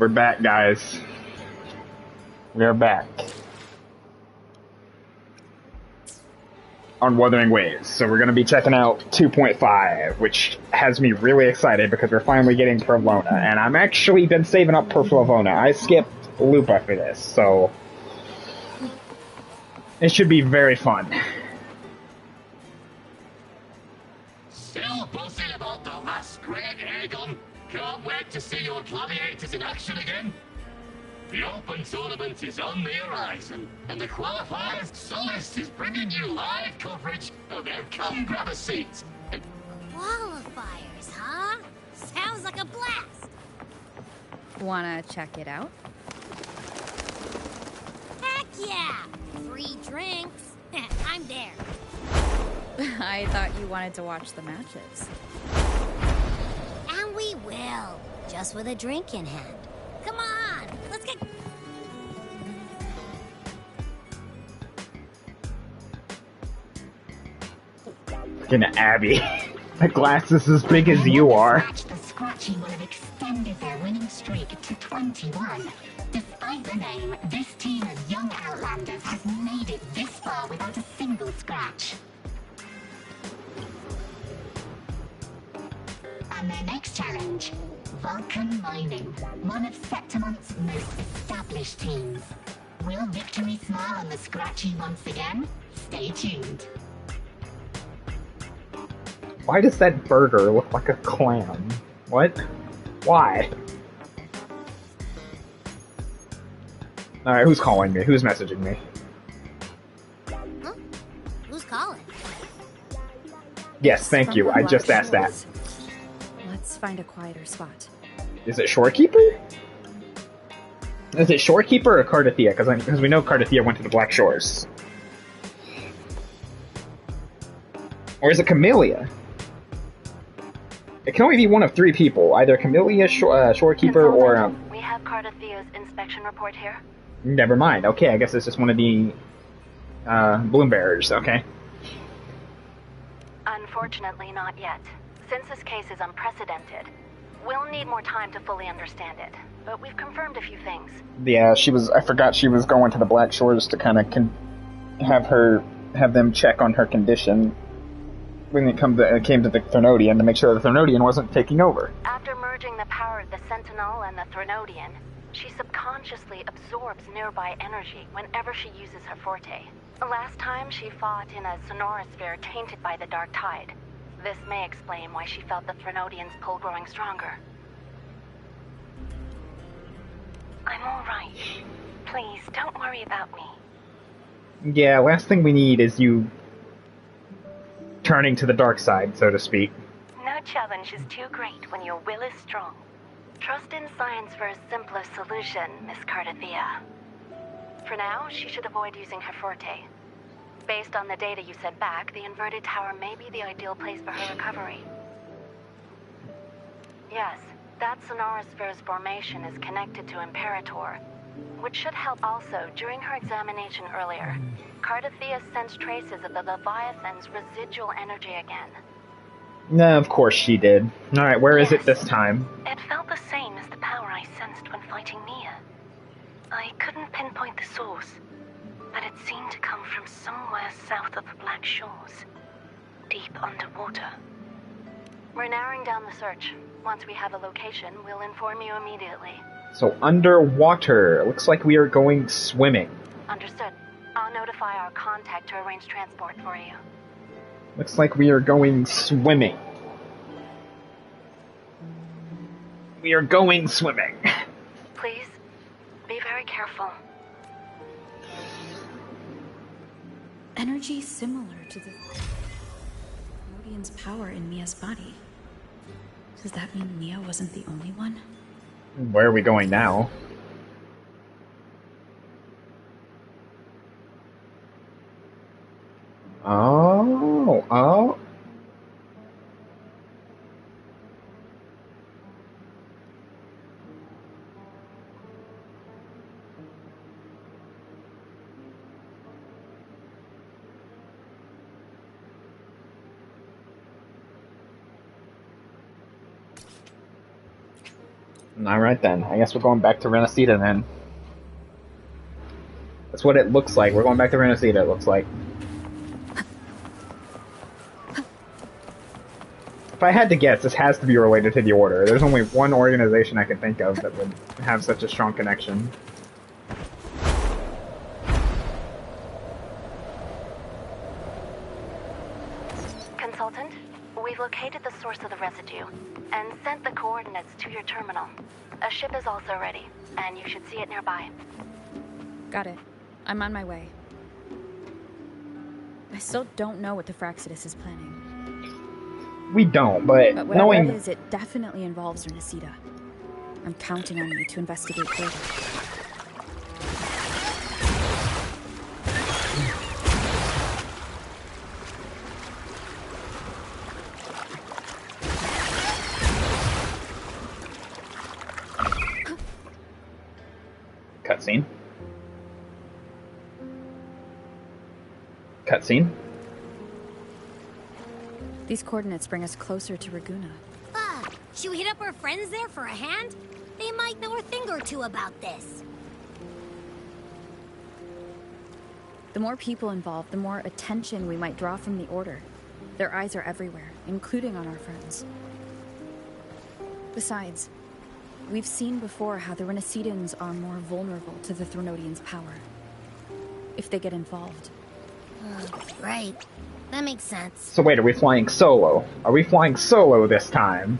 We're back, guys. We are back. On Wuthering Waves. So we're going to be checking out 2.5, which has me really excited because we're finally getting Provona. And I'm actually been saving up for Provona. I skipped Lupa for this, so it should be very fun. Still buzzing about the last great Aegon? Can't wait to see your gladiators in action again. The Open Tournament is on the horizon, and the qualifiers, Solace is bringing you live coverage of it. Come grab a seat. Qualifiers, huh? Sounds like a blast. Wanna check it out? Heck yeah! Free drinks. I'm there. I thought you wanted to watch the matches. And we will, just with a drink in hand. Come on, let's get... Fucking Abby. The glass is as big as you are. The Scratchy will have extended their winning streak to 21. Despite the name, this team of young Outlanders has made it this far without a single scratch. And their next challenge, Vulcan Mining, one of Septimont's most established teams. Will victory smile on the Scratchy once again? Stay tuned. Why does that burger look like a clam? What? Why? Alright, who's calling me? Who's messaging me? Huh? Who's calling? Yes, thank you. I just asked that. Let's find a quieter spot. Is it Shorekeeper? Is it Shorekeeper or Cardathea? Because we know Cardathea went to the Black Shores. Or is it Camellia? It can only be one of three people. Either Camellia, Shorekeeper, or... We have Cardathea's inspection report here. Never mind. Okay, I guess it's just one of the bloom bearers. Okay. Unfortunately, not yet. Since this case is unprecedented, we'll need more time to fully understand it. But we've confirmed a few things. Yeah, she was... I forgot she was going to the Black Shores to kind of have them check on her condition when it came to the Threnodian to make sure the Threnodian wasn't taking over. After merging the power of the Sentinel and the Threnodian, she subconsciously absorbs nearby energy whenever she uses her forte. Last time she fought in a sonorosphere tainted by the Dark Tide. This may explain why she felt the Threnodian's pull growing stronger. I'm alright. Please, don't worry about me. Yeah, last thing we need is you turning to the dark side, so to speak. No challenge is too great when your will is strong. Trust in science for a simpler solution, Miss Cardathea. For now, she should avoid using her forte. Based on the data you sent back, the inverted tower may be the ideal place for her recovery. Yes, that Sonorosphere's formation is connected to Imperator, which should help also. During her examination earlier, Cardathea sensed traces of the Leviathan's residual energy again. Nah, of course she did. Alright, where is it this time? It felt the same as the power I sensed when fighting Nia. I couldn't pinpoint the source, but it seemed to come from somewhere south of the Black Shores, deep underwater. We're narrowing down the search. Once we have a location, we'll inform you immediately. So, underwater. Looks like we are going swimming. Understood. I'll notify our contact to arrange transport for you. Looks like we are going swimming. We are going swimming. Please, be very careful. Energy similar to the Rodian's power in Mia's body. Does that mean Mia wasn't the only one? Where are we going now? Oh. Alright then, I guess we're going back to Renacita then. That's what it looks like. We're going back to Renacita, it looks like. If I had to guess, this has to be related to the Order. There's only one organization I can think of that would have such a strong connection. Consultant, we've located the source of the residue and sent the coordinates to your terminal. A ship is also ready, and you should see it nearby. Got it. I'm on my way. I still don't know what the Fraxidus is planning. We don't, but But whatever it is, it definitely involves Renacita. I'm counting on you to investigate further. Cutscene. Cutscene. These coordinates bring us closer to Raguna. Should we hit up our friends there for a hand? They might know a thing or two about this. The more people involved, the more attention we might draw from the Order. Their eyes are everywhere, including on our friends. Besides, we've seen before how the Renacitans are more vulnerable to the Threnodians' power. If they get involved. Right. That makes sense. So wait, are we flying solo? Are we flying solo this time?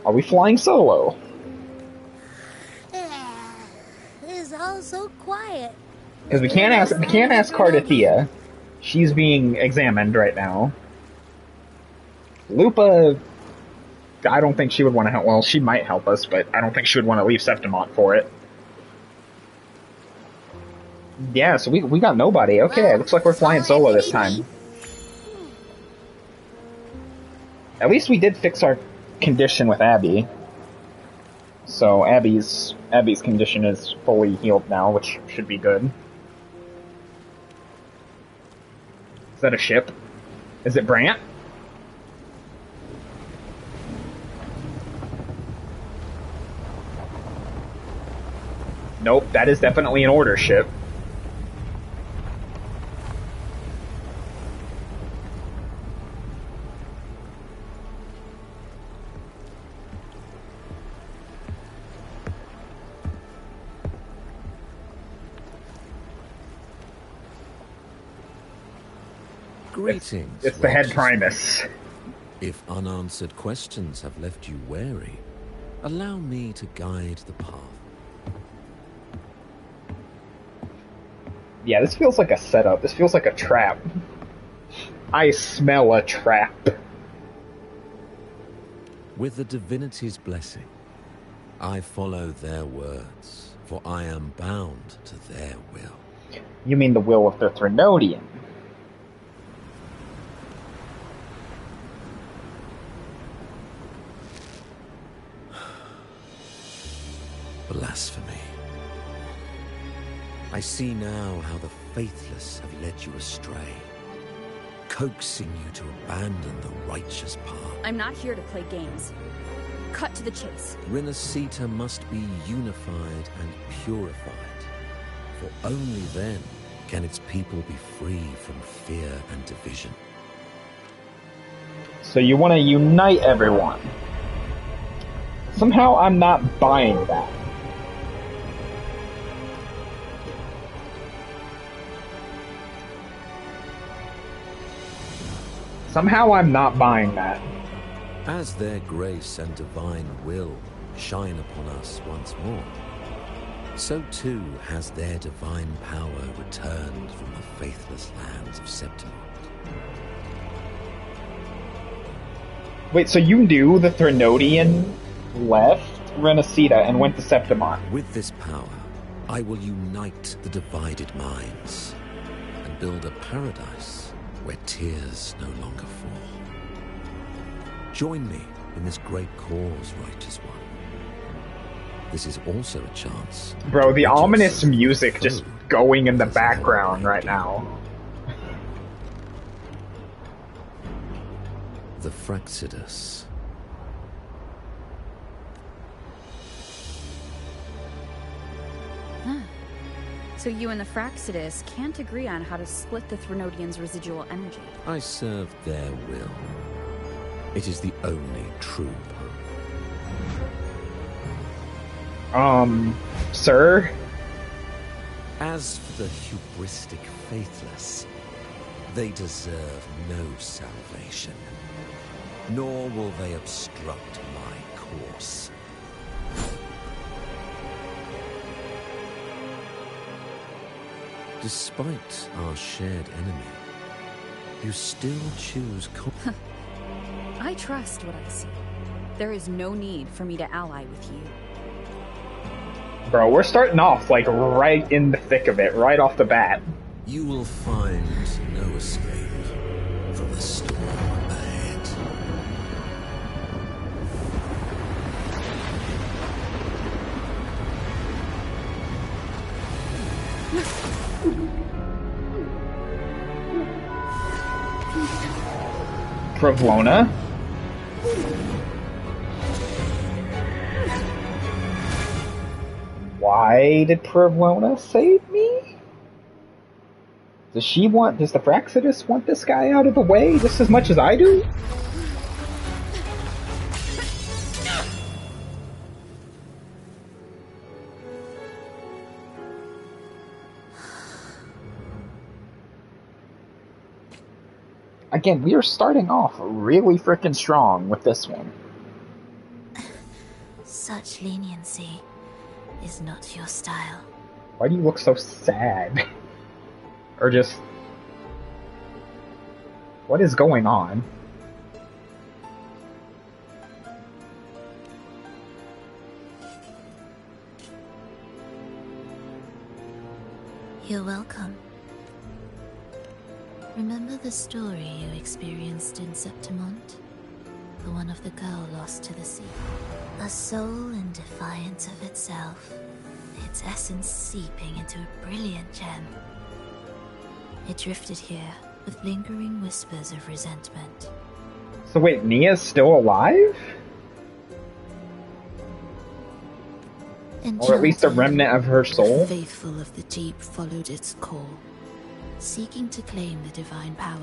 Are we flying solo? It's all so quiet. Because we can't ask Cardathea. She's being examined right now. Lupa, I don't think she would want to help. Well, she might help us, but I don't think she would want to leave Septimont for it. Yeah, so we got nobody. Okay, looks like we're flying solo this time. At least we did fix our condition with Abby. So Abby's condition is fully healed now, which should be good. Is that a ship? Is it Brant? Nope, that is definitely an Order ship. Greetings. It's the head righteous Primus. one. If unanswered questions have left you wary, allow me to guide the path. Yeah, this feels like a setup. This feels like a trap. I smell a trap. With the divinity's blessing, I follow their words, for I am bound to their will. You mean the will of the Threnodian? Blasphemy. I see now how the faithless have led you astray, coaxing you to abandon the righteous path. I'm not here to play games. Cut to the chase. Renacita must be unified and purified, for only then can its people be free from fear and division. So you want to unite everyone. Somehow I'm not buying that. Somehow I'm not buying that. As their grace and divine will shine upon us once more, so too has their divine power returned from the faithless lands of Septimont. Wait, so you knew the Threnodian left Renacita and went to Septimont? With this power, I will unite the divided minds and build a paradise where tears no longer fall. Join me in this great cause, righteous one. This is also a chance. Bro, the ominous music just going in the background right now. The Fraxidus. So you and the Fraxidus can't agree on how to split the Threnodians' residual energy. I serve their will. It is the only true path. Sir? As for the hubristic faithless, they deserve no salvation, nor will they obstruct my course. Despite our shared enemy, you still choose I trust what I see. There is no need for me to ally with you. Bro, we're starting off, like, right in the thick of it, right off the bat. You will find no escape from the storm ahead. Pravlona? Why did Pravlona save me? Does the Fraxidus want this guy out of the way just as much as I do? Again, we are starting off really freaking strong with this one. Such leniency is not your style. Why do you look so sad? Or just... what is going on? You're welcome. Remember the story you experienced in Septimont? The one of the girl lost to the sea. A soul in defiance of itself, its essence seeping into a brilliant gem. It drifted here with lingering whispers of resentment. So wait, Nia's still alive? Or at least a remnant of her soul? The faithful of the deep followed its call, seeking to claim the divine power.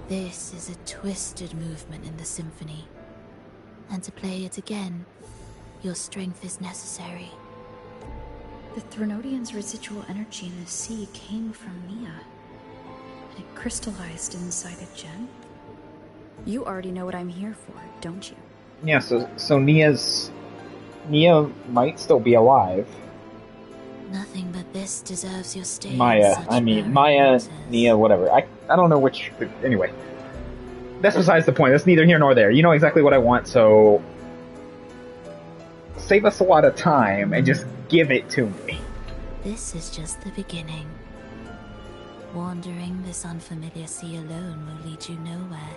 This is a twisted movement in the symphony, and to play it again, your strength is necessary. The Threnodians' residual energy in the sea came from Nia, and it crystallized inside a gem. You already know what I'm here for, don't you? Yeah, so Nia might still be alive. Nothing but this deserves your stay. Maya, Nia, whatever. I don't know which... Anyway. That's besides the point. That's neither here nor there. You know exactly what I want, so... save us a lot of time and just give it to me. This is just the beginning. Wandering this unfamiliar sea alone will lead you nowhere.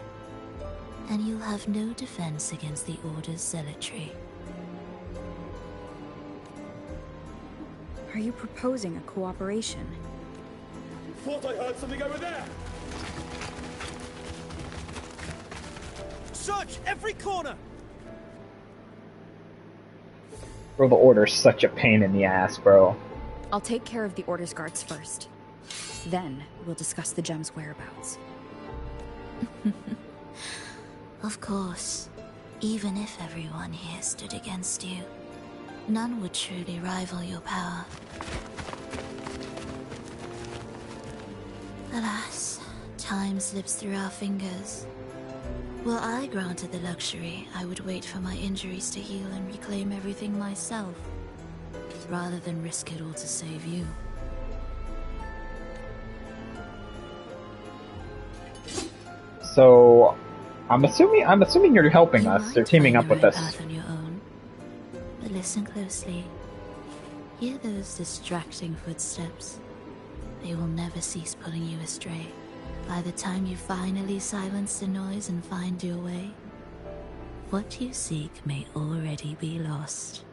And you'll have no defense against the Order's zealotry. Are you proposing a cooperation? Thought I heard something over there! Search every corner! Bro, the Order's such a pain in the ass, bro. I'll take care of the Order's guards first. Then we'll discuss the gem's whereabouts. Of course. Even if everyone here stood against you, none would truly rival your power. Alas, time slips through our fingers. Were I granted the luxury, I would wait for my injuries to heal and reclaim everything myself, rather than risk it all to save you. So, I'm assuming you're helping us. You're teaming up with us. Path on your own. But listen closely. Hear those distracting footsteps. They will never cease pulling you astray. By the time you finally silence the noise and find your way, what you seek may already be lost.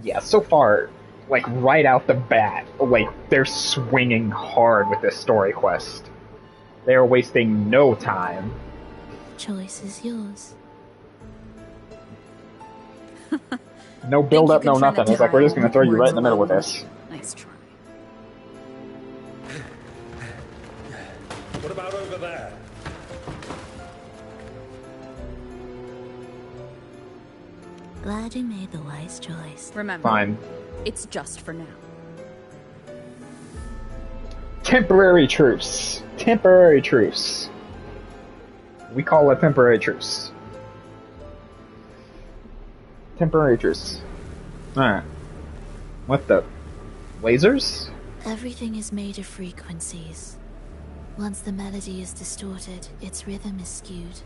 Yeah, so far, like, right out the bat, like, they're swinging hard with this story quest. They are wasting no time. Choice is yours. No build up, no nothing. It's like, we're just gonna throw you right in the middle with this. Nice try. What about over there? Glad you made the wise choice. Remember, Fine. it's just for now. Temporary truce. Temporary truce. We call it temporary truce. Temporary truce. Alright. What the? Lasers? Everything is made of frequencies. Once the melody is distorted, its rhythm is skewed.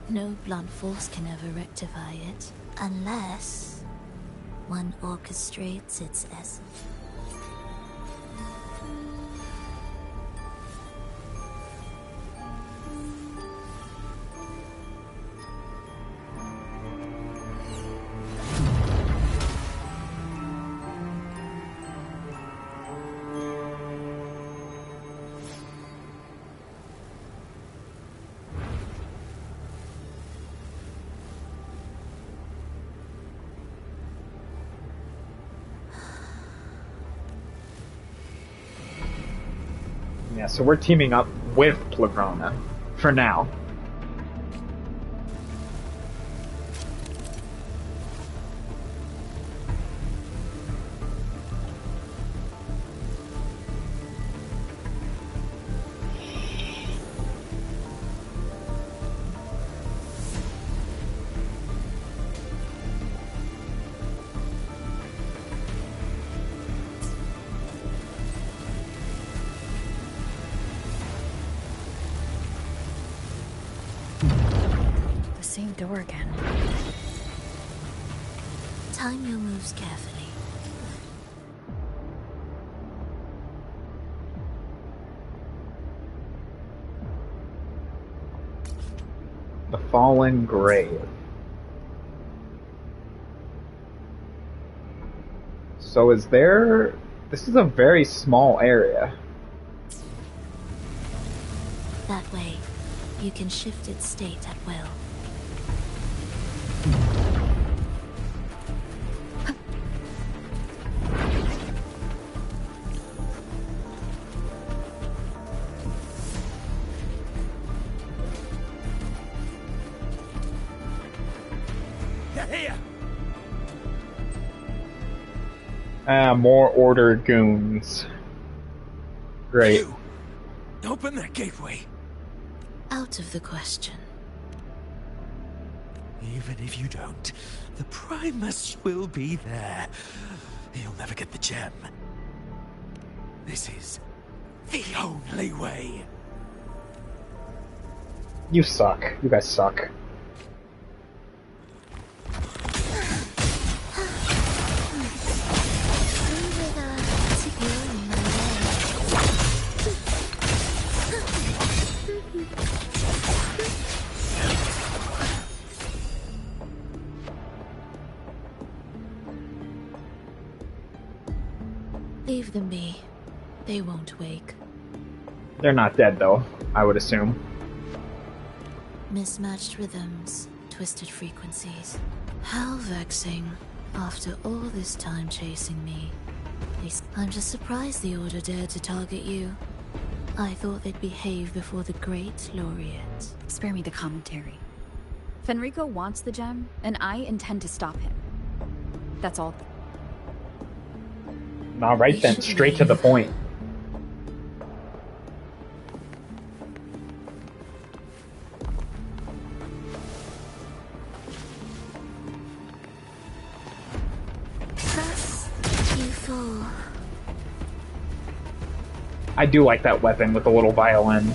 No blunt force can ever rectify it, unless one orchestrates its essence. Yeah, so we're teaming up with Plagrona. For now. The same door again. Time your moves carefully. The Fallen Grave. So is there... This is a very small area. That way, you can shift its state at will. Here! More Order goons. Great. You! Open that gateway! Out of the question. Even if you don't, the Primus will be there. You'll never get the gem. This is the only way. You suck. You guys suck. Leave them be. They won't wake. They're not dead, though, I would assume. Mismatched rhythms, twisted frequencies. How vexing. After all this time chasing me. I'm just surprised the Order dared to target you. I thought they'd behave before the Great Laureate. Spare me the commentary. Fenrico wants the gem, and I intend to stop him. That's all. Alright then, straight to the point. You fool. I do like that weapon with the little violin.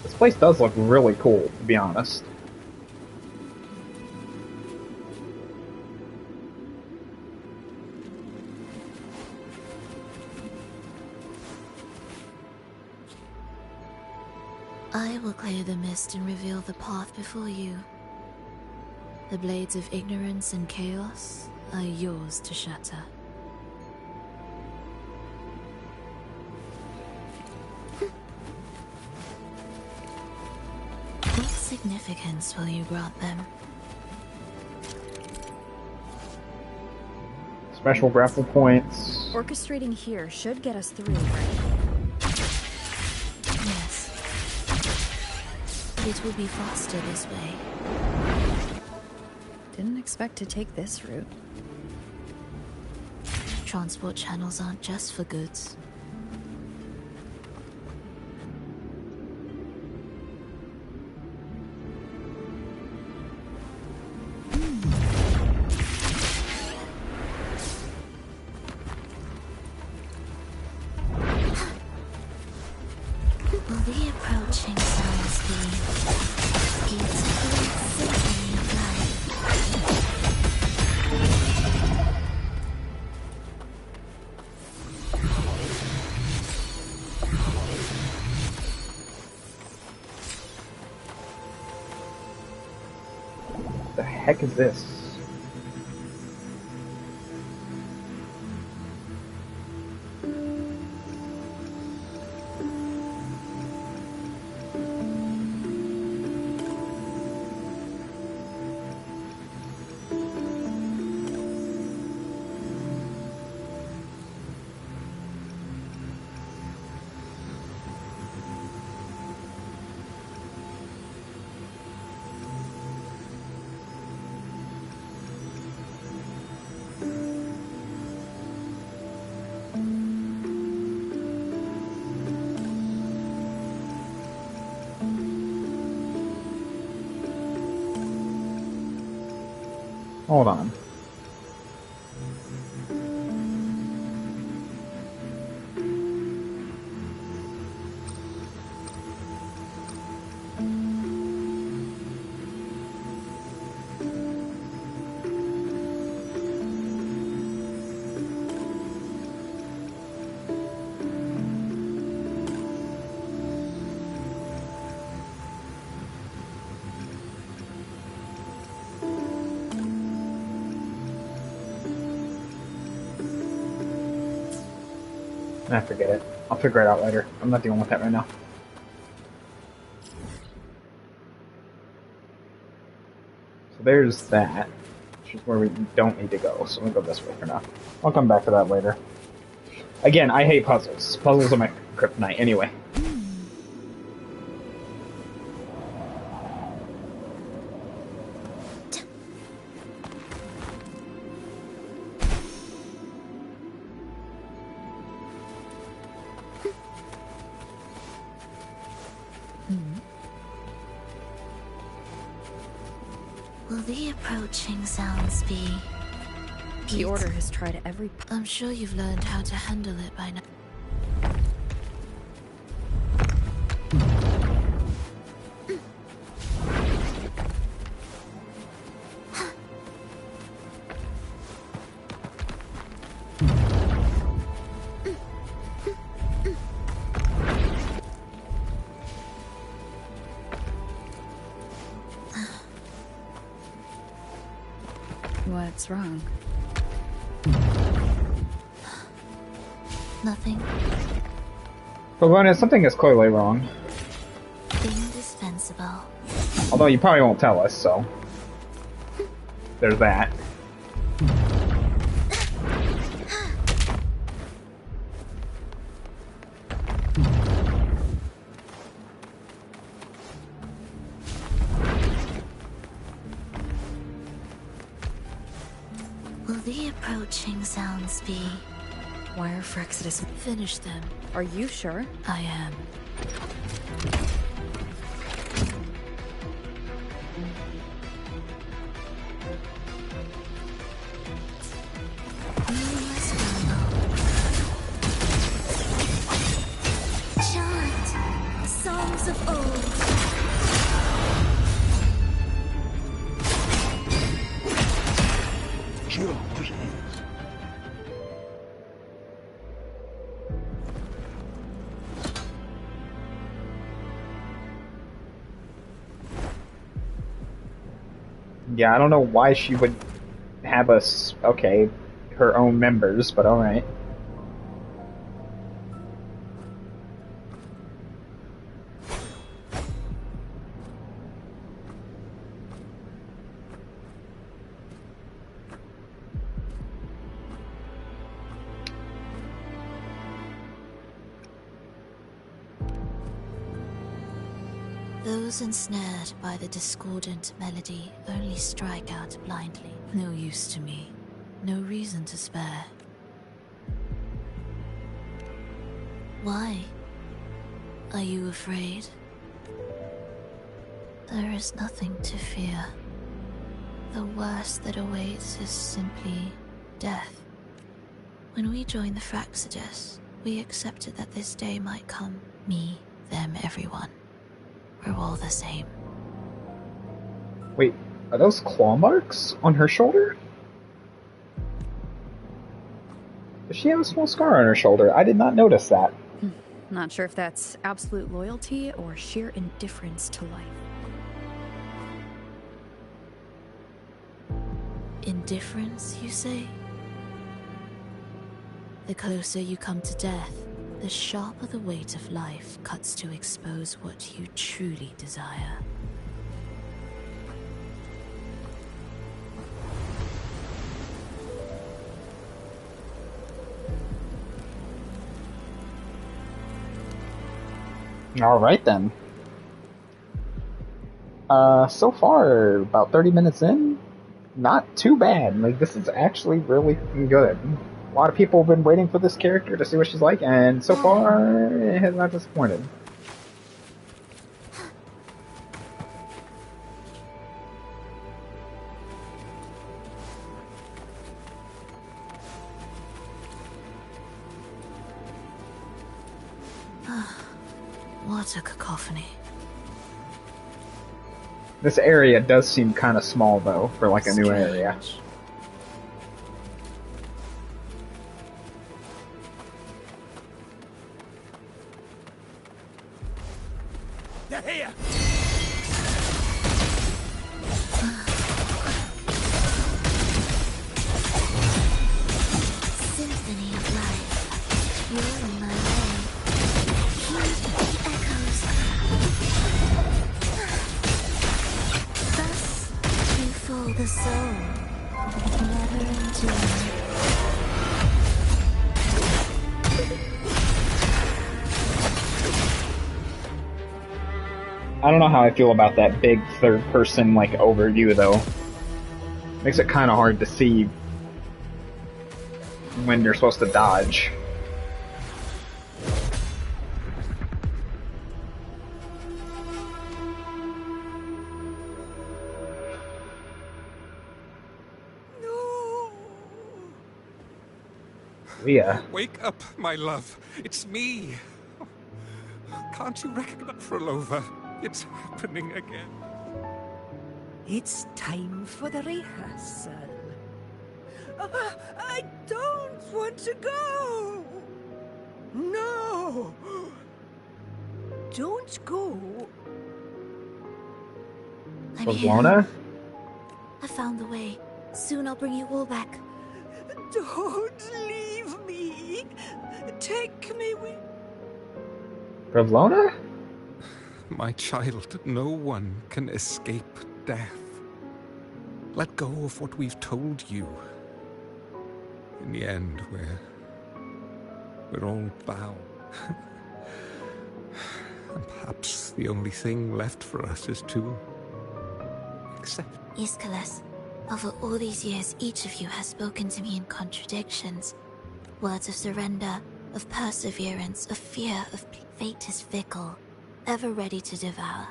This place does look really cool, to be honest. I will clear the mist and reveal the path before you. The blades of ignorance and chaos are yours to shatter. significance will you grant them? Special grapple points. Orchestrating here should get us through, right? Yes. It will be faster this way. Didn't expect to take this route. Transport channels aren't just for goods. Will the approaching sounds be beautiful symphony of life? The heck is this? Hold on. I forget it. I'll figure it out later. I'm not dealing with that right now. So there's that, which is where we don't need to go. So we'll go this way for now. I'll come back to that later. Again, I hate puzzles. Puzzles are my kryptonite anyway. Will the approaching sounds be The Order has tried every... I'm sure you've learned how to handle it by now. What's wrong? Nothing. But when something is clearly wrong. indispensable? Although you probably won't tell us, so... There's that. Will the approaching sounds be... Wire for Exodus. Finish them. Are you sure? I am. Chant songs of old. Yeah, I don't know why she would have us, okay, her own members, but alright. Those ensnared by the discordant melody only strike out blindly. No use to me. No reason to spare. Why? Are you afraid? There is nothing to fear. The worst that awaits is simply death. When we joined the Fraxidus, we accepted that this day might come. Me, them, everyone. We're all the same. Wait, are those claw marks on her shoulder? Does she have a small scar on her shoulder? I did not notice that. Not sure if that's absolute loyalty or sheer indifference to life. Indifference, you say? The closer you come to death, the sharper the weight of life cuts to expose what you truly desire. Alright then. So far, about 30 minutes in, not too bad. Like, this is actually really good. A lot of people have been waiting for this character to see what she's like, and so far, it has not disappointed. What a cacophony. This area does seem kind of small, though, for like a new area. They're here! Symphony of life. You're in my way. Heed the echoes. Thus you fold the soul, never endure. I don't know how I feel about that big third-person, like, overview, though. Makes it kind of hard to see when you're supposed to dodge. No! Leah. Wake up, my love. It's me. Can't you recognize Frolova? It's happening again. It's time for the rehearsal. I don't want to go. No. Don't go. I'm Lona? here. I found the way. Soon I'll bring you all back. Don't leave me. Take me with... Revlona? My child, no one can escape death. Let go of what we've told you. In the end, we're all bound. And perhaps the only thing left for us is to accept. Iskalas, over all these years, each of you has spoken to me in contradictions. Words of surrender, of perseverance, of fear, of fate is fickle, ever ready to devour.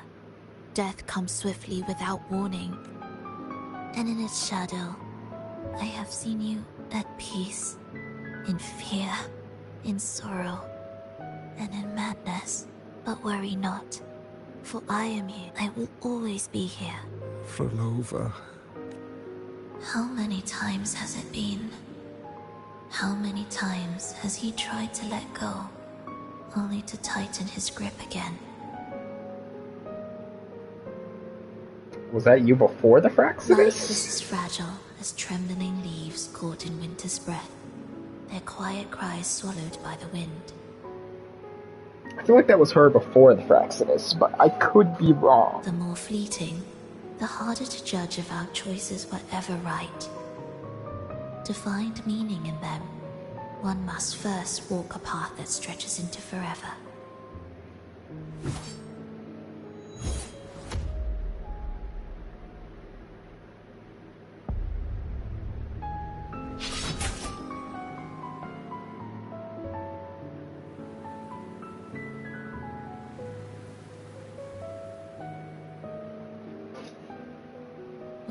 Death comes swiftly without warning. And in its shadow, I have seen you at peace, in fear, in sorrow, and in madness. But worry not, for I am here. I will always be here. Frolova. How many times has it been? How many times has he tried to let go, only to tighten his grip again? Was that you before the Life Fraxidus? is as fragile as trembling leaves caught in winter's breath, their quiet cries swallowed by the wind. I feel like that was her before the Fraxidus, but I could be wrong. The more fleeting, the harder to judge if our choices were ever right. To find meaning in them, one must first walk a path that stretches into forever.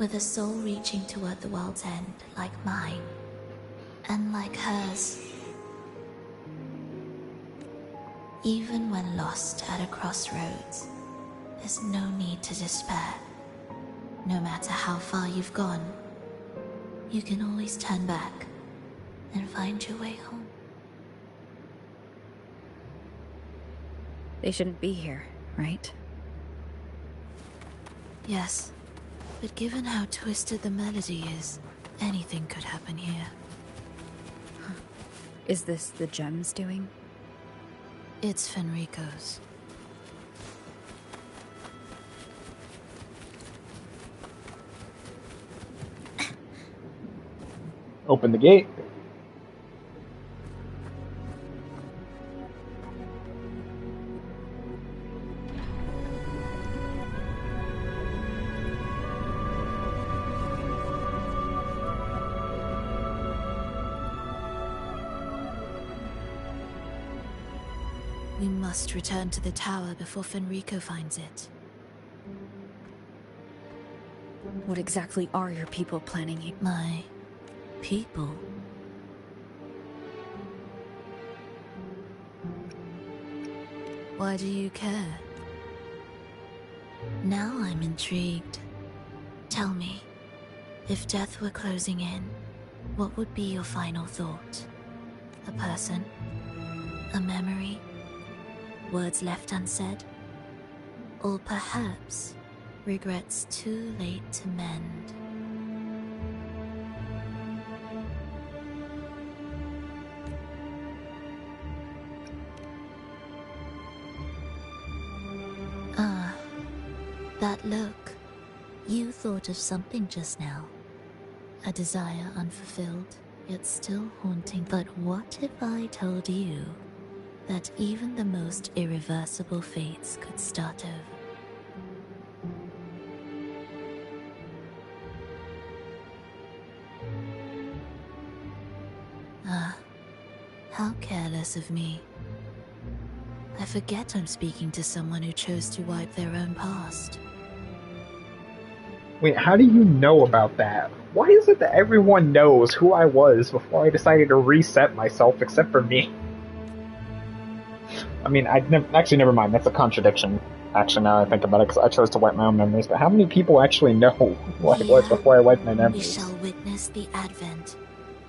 with a soul reaching toward the world's end like mine, and like hers. Even when lost at a crossroads, there's no need to despair. No matter how far you've gone, you can always turn back and find your way home. They shouldn't be here, right? Yes, but given how twisted the melody is, anything could happen here. Is this the gem's doing? It's Fenrico's. Open the gate. We must return to the tower before Fenrico finds it. What exactly are your people planning here? My people? Why do you care? Now I'm intrigued. Tell me, if death were closing in, what would be your final thought? A person? A memory? Words left unsaid? Or perhaps regrets too late to mend? Ah, that look. You thought of something just now. A desire unfulfilled, yet still haunting. But what if I told you that even the most irreversible fates could start over? Ah, how careless of me. I forget I'm speaking to someone who chose to wipe their own past. Wait, how do you know about that? Why is it that everyone knows who I was before I decided to reset myself except for me? I mean, actually, never mind. That's a contradiction. Actually, now I think about it, because I chose to wipe my own memories. But how many people actually know who I was before I wiped my We memories? shall witness the advent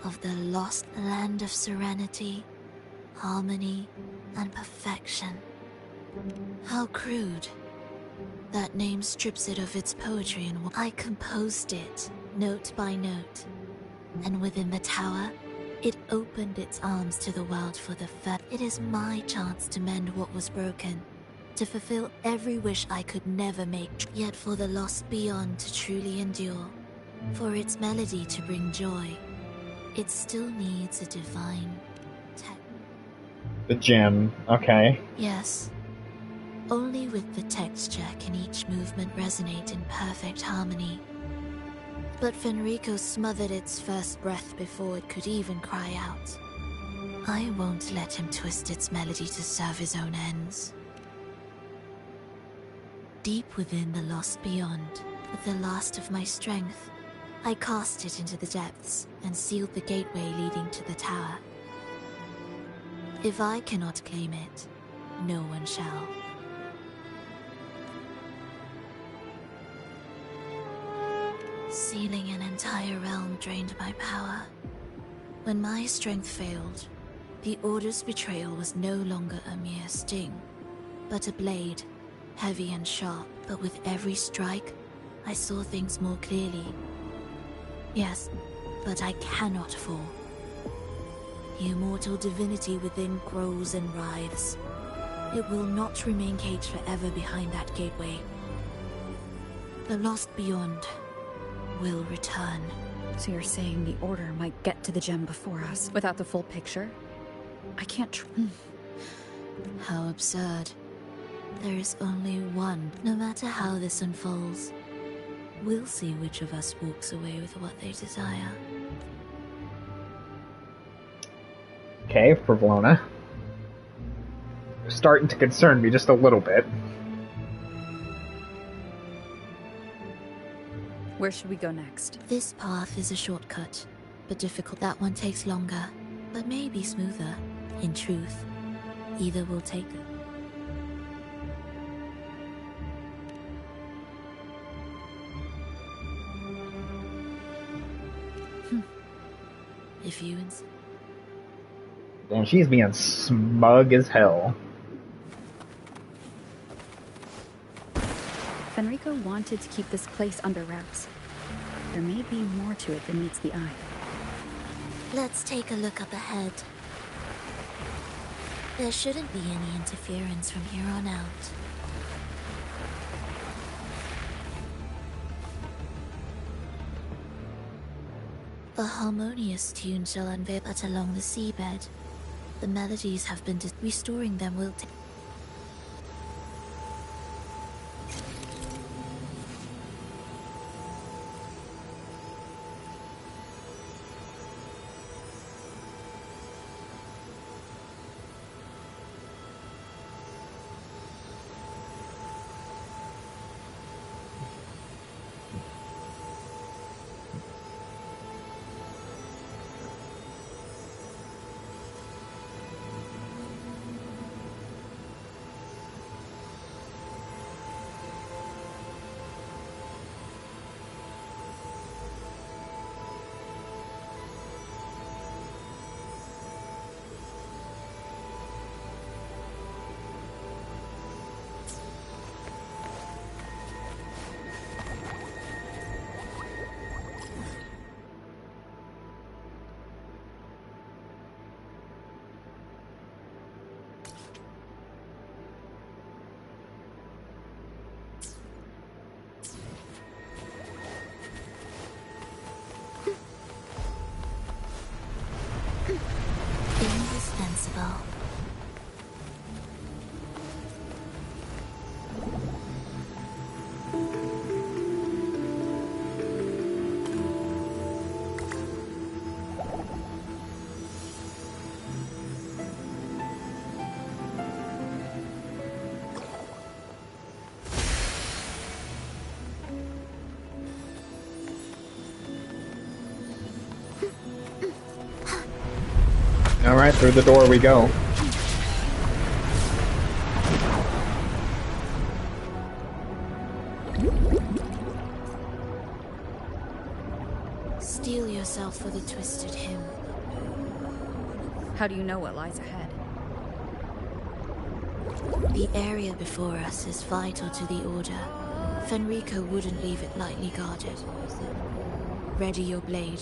of the lost land of serenity, harmony, and perfection. How crude. That name strips it of its poetry, and I composed it, note by note. And within the tower, it opened its arms to the world for the first. It is my chance to mend what was broken, to fulfill every wish I could never make. Yet for the lost beyond to truly endure, for its melody to bring joy, it still needs a divine tech. The gem, okay. Yes. Only with the texture can each movement resonate in perfect harmony. But Fenrico smothered its first breath before it could even cry out. I won't let him twist its melody to serve his own ends. Deep within the lost beyond, with the last of my strength, I cast it into the depths and sealed the gateway leading to the tower. If I cannot claim it, no one shall. Sealing an entire realm drained my power. When my strength failed, the Order's betrayal was no longer a mere sting, but a blade, heavy and sharp. But with every strike, I saw things more clearly. Yes, but I cannot fall. The immortal divinity within grows and writhes. It will not remain caged forever behind that gateway. The lost beyond will return. So you're saying the Order might get to the gem before us, without the full picture? I can't How absurd. There is only one. No matter how this unfolds, we'll see which of us walks away with what they desire. Okay, Provolona. Starting to concern me just a little bit. Where should we go next? This path is a shortcut, but difficult. That one takes longer, but maybe smoother. In truth, either will take it. If you insist. Damn, she's being smug as hell. Fenrico wanted to keep this place under wraps. There may be more to it than meets the eye. Let's take a look up ahead. There shouldn't be any interference from here on out. A harmonious tune shall unveil, but along the seabed, the melodies have been restoring them will take. Indispensable. Alright, through the door we go. Steel yourself for the twisted hymn. How do you know what lies ahead? The area before us is vital to the Order. Fenrico wouldn't leave it lightly guarded. Ready your blade.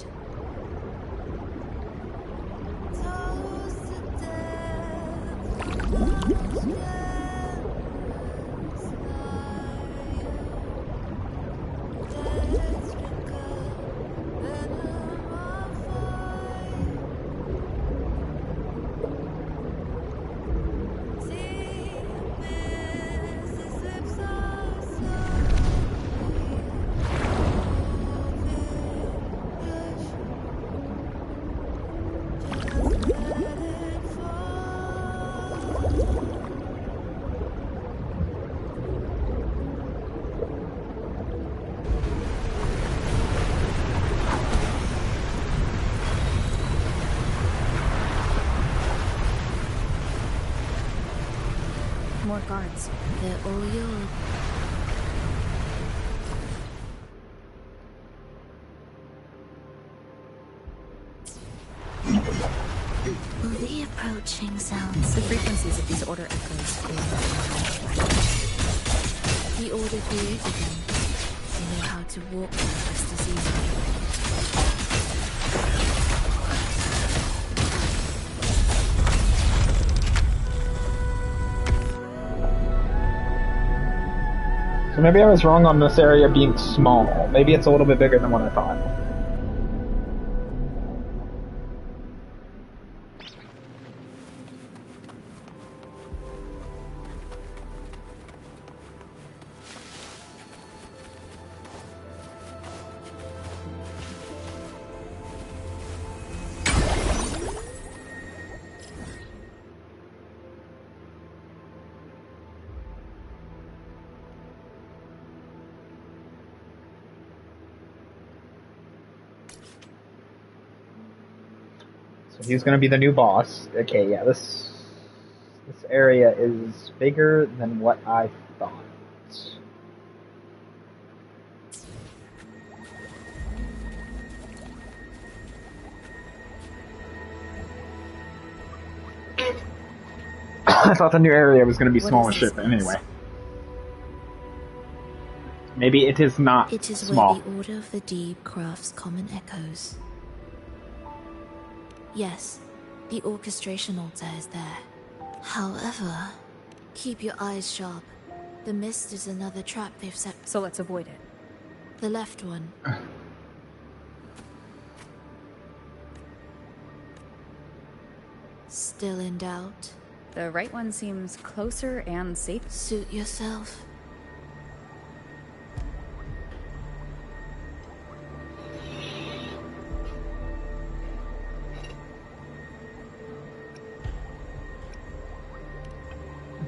More guards. They're all yours. Will the approaching sounds? The frequencies of these Order echoes. The Order created them. They know how to walk them just as easily. So maybe I was wrong on this area being small. Maybe it's a little bit bigger than what I thought. So he's gonna be the new boss. Okay, yeah, this area is bigger than what I thought. I thought the new area was gonna be small as shit, but anyway. Maybe it is not It is small. where the Order of the Deep crafts common echoes. Yes, the orchestration altar is there. However, keep your eyes sharp. The mist is another trap they've set. So let's avoid it. The left one. Still in doubt? The right one seems closer and safe. Suit yourself.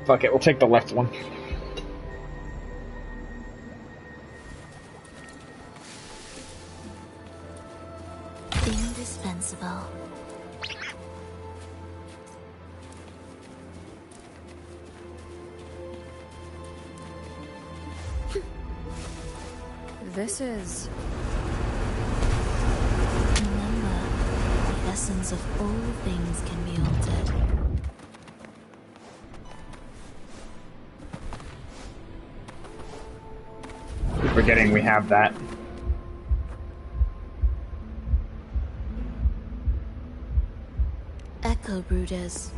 Fuck it, we'll take the left one. Indispensable. This is... Remember, the essence of all things can be altered. Keep forgetting we have that. Echo Brooders.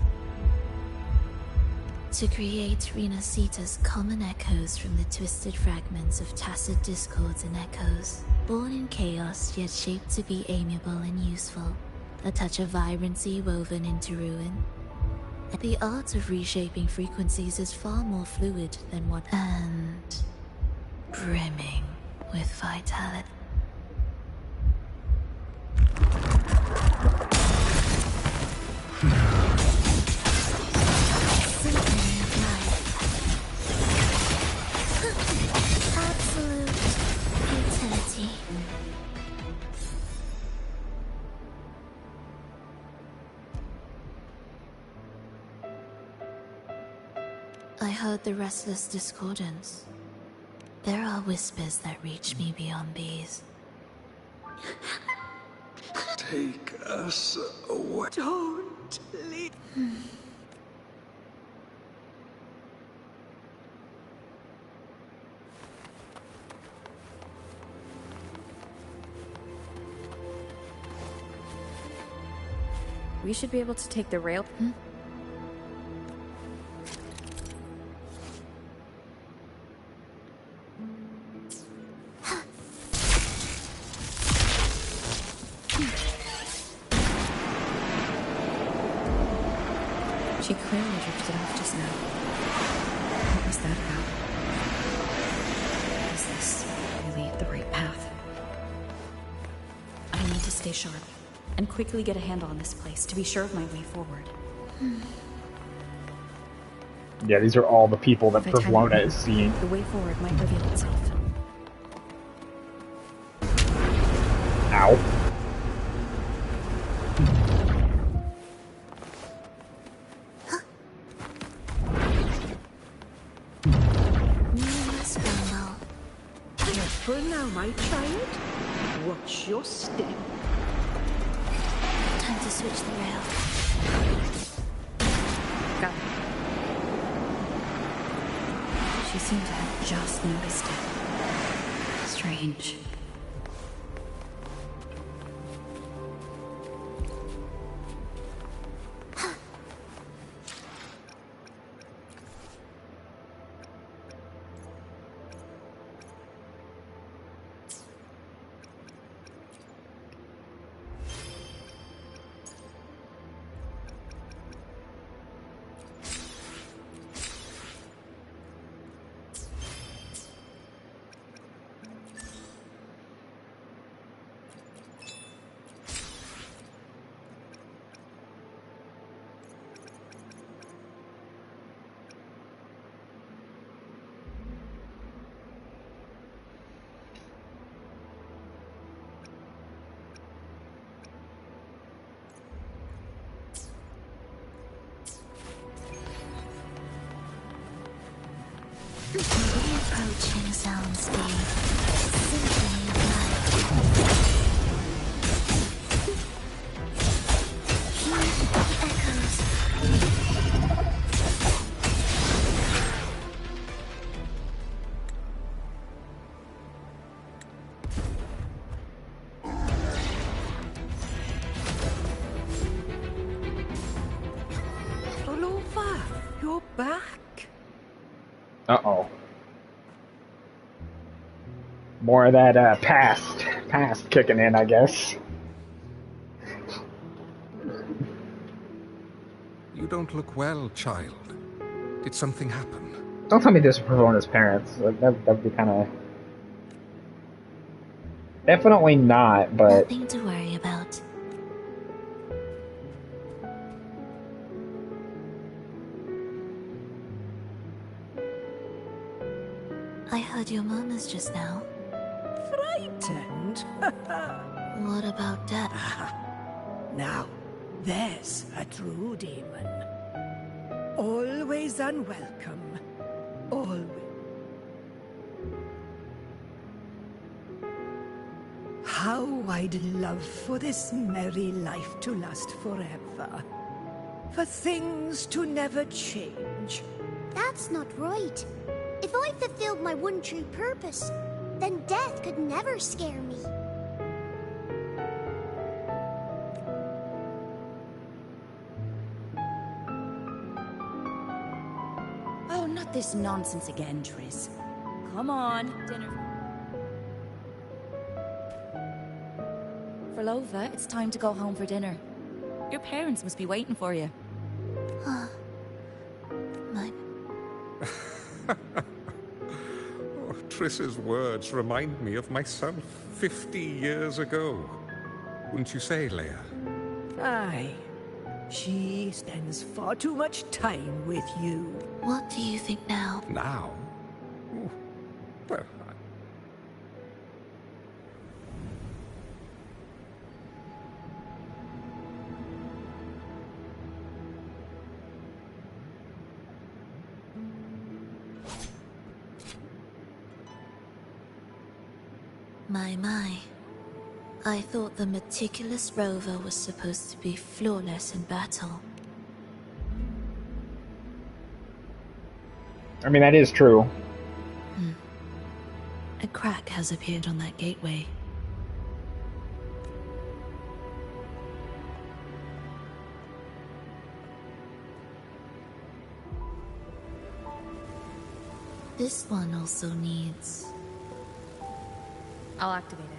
To create Renasita's common echoes from the twisted fragments of tacit discords and echoes, born in chaos yet shaped to be amiable and useful, a touch of vibrancy woven into ruin. The art of reshaping frequencies is far more fluid than what and brimming with vitality. Symphony of life. Absolute utility. I heard the restless discordance. There are whispers that reach me beyond these. Take us away. Don't leave. We should be able to take the rail... She clearly drifted off just now. What was that about? Is this really the right path? I need to stay sharp and quickly get a handle on this place to be sure of my way forward. Yeah, these are all the people that If I time it Provlona right, is seeing. the way forward might reveal itself. Ow. Numerous Rumble. Careful now, my child. Watch your step. Time to switch the rail. Got it. She seemed to have just noticed it. Strange. Approaching soundscape. Symphony of life. Hear the echoes. Rolova, you're back. Uh-oh. More of that past kicking in, I guess. You don't look well, child. Did something happen? Don't tell me this was Pervona's parents. Like, that'd be kind of... Definitely not, but... Nothing to worry about. I heard your murmurs just now. Frightened? What about Dad? Now, there's a true demon. Always unwelcome. Always. How I'd love for this merry life to last forever. For things to never change. That's not right. If I fulfilled my one true purpose, then death could never scare me. Oh, not this nonsense again, Triss. Come on, dinner. Frolova, it's time to go home for dinner. Your parents must be waiting for you. Mine. Oh, Triss's words remind me of myself 50 years ago. Wouldn't you say, Leia? Aye. She spends far too much time with you. What do you think now? Now? Ooh, well, My. I thought the meticulous rover was supposed to be flawless in battle. I mean, that is true. A crack has appeared on that gateway. This one also needs... I'll activate it.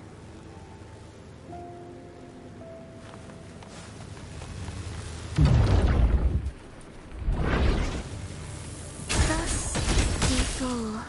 Thus, before...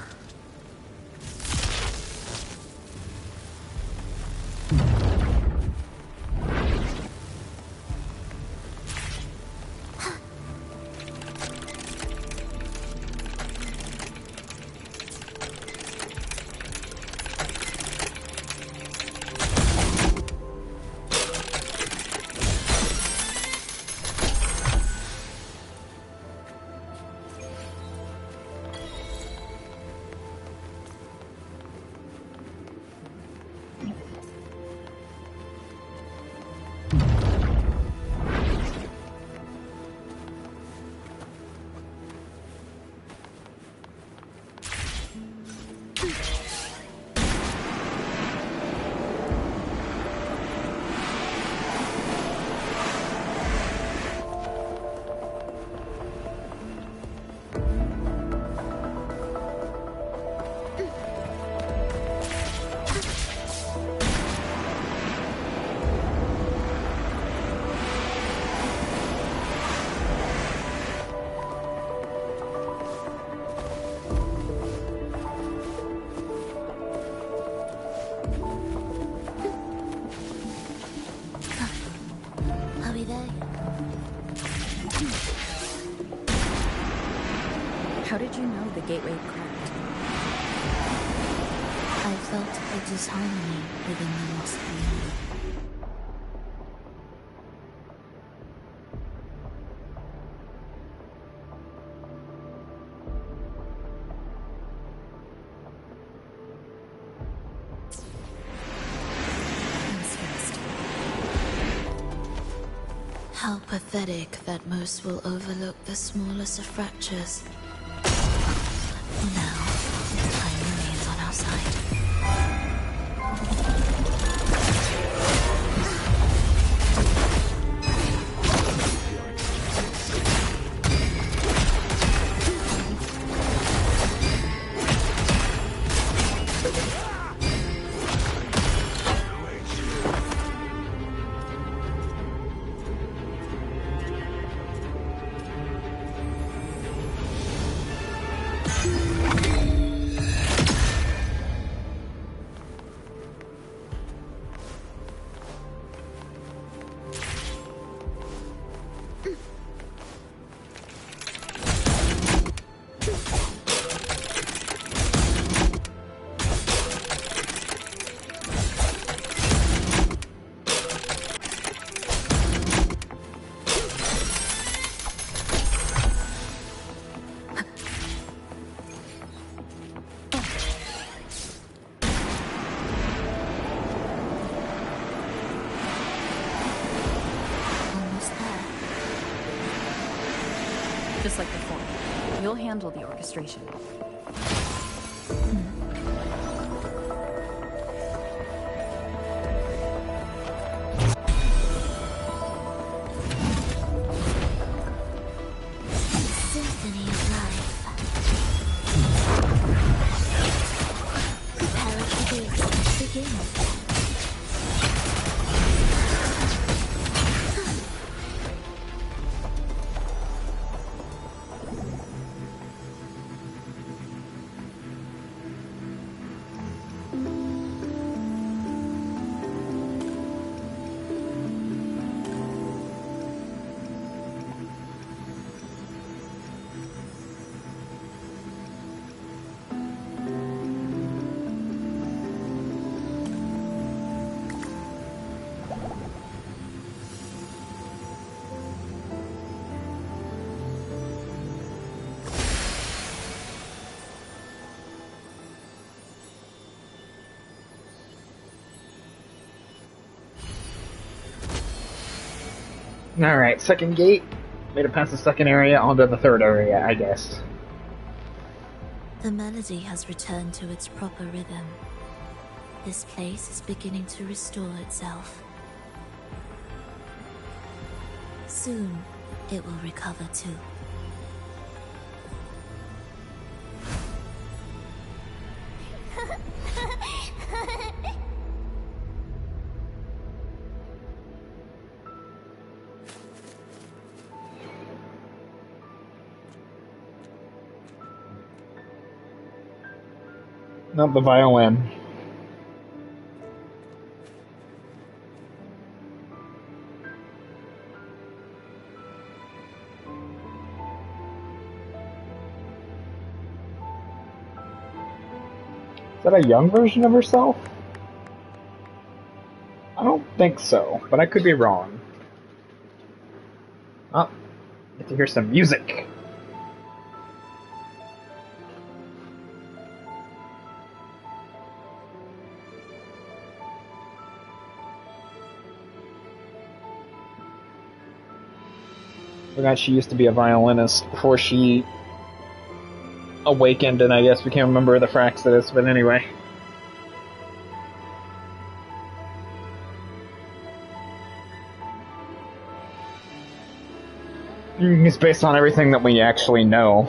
Are we there? How did you know the gateway cracked? I felt a disharmony within the lost being. How pathetic that most will overlook the smallest of fractures. For now, time remains on our side. Just like before. You'll handle the orchestration. Symphony of life. Prepare for the exciting begin. Alright, second gate. Made it past the second area, onto the third area, I guess. The melody has returned to its proper rhythm. This place is beginning to restore itself. Soon, it will recover too. Not the violin. Is that a young version of herself? I don't think so, but I could be wrong. Oh, get to hear some music. Forgot she used to be a violinist before she awakened and I guess became a member of the Fraxidus, but anyway. It's based on everything that we actually know.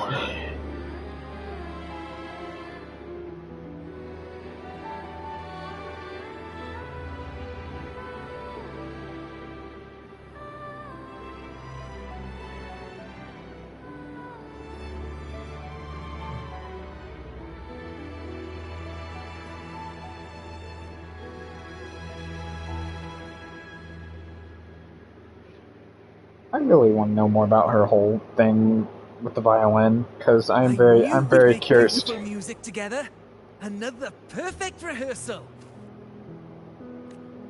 I really want to know more about her whole thing with the violin, because I'm very curious. Beautiful music together. Another perfect rehearsal.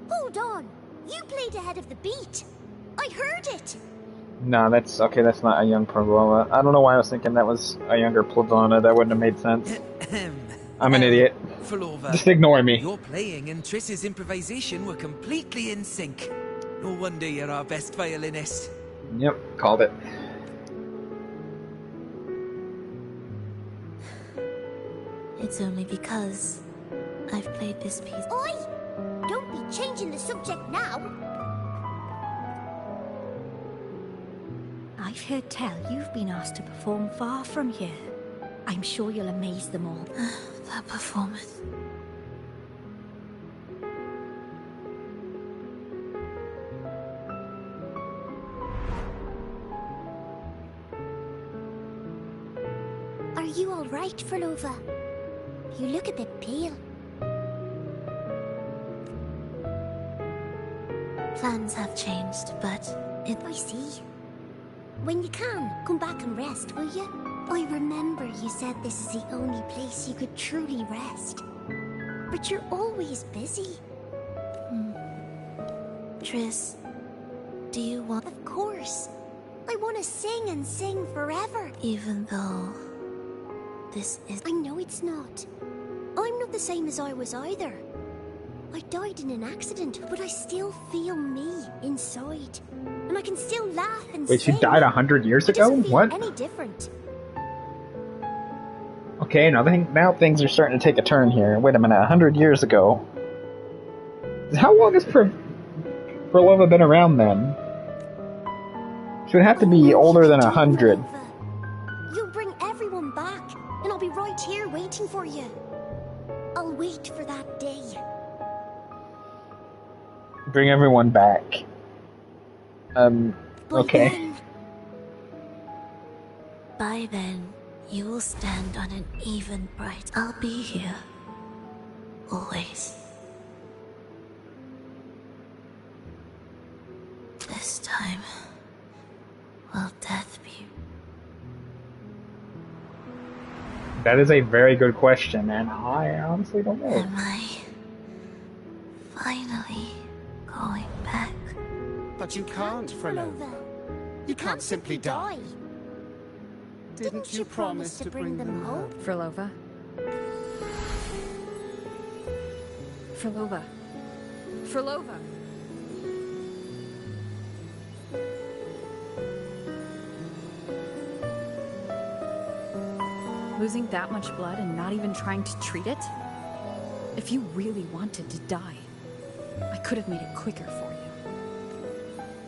Hold on! You played ahead of the beat! I heard it! No, that's okay, that's not a young Plavona. I don't know why I was thinking that was a younger Plavona. That wouldn't have made sense. I'm an idiot. Flova, just ignore me. Your playing and Triss's improvisation were completely in sync. No wonder you're our best violinist. Yep, called it. It's only because I've played this piece. Oi! Don't be changing the subject now. I've heard tell you've been asked to perform far from here. I'm sure you'll amaze them all. That performance. Are you all right, Frolova? You look a bit pale. Plans have changed, but I see. When you can, come back and rest, will you? I remember you said this is the only place you could truly rest. But you're always busy. Triss, do you want... Of course. I want to sing and sing forever. Even though this is... I know it's not. I'm not the same as I was either. I died in an accident, but I still feel me inside. And I can still laugh and Wait, she sing. died 100 years ago? It doesn't feel What? any different. Okay, now things are starting to take a turn here. Wait a minute, 100 years ago. How long has Frolova been around then? She would have to be older than 100. You'll bring everyone back, and I'll be right here waiting for you. I'll wait for that day. Bring everyone back. Okay. By then, you will stand on an even bright... I'll be here. Always. This time, will death be... That is a very good question, and I honestly don't know. Am I finally going back? But you can't, Frolova. You can't simply die. Didn't you promise to bring them home? Frolova? Frolova? Frolova? Losing that much blood and not even trying to treat it? If you really wanted to die, I could have made it quicker for you.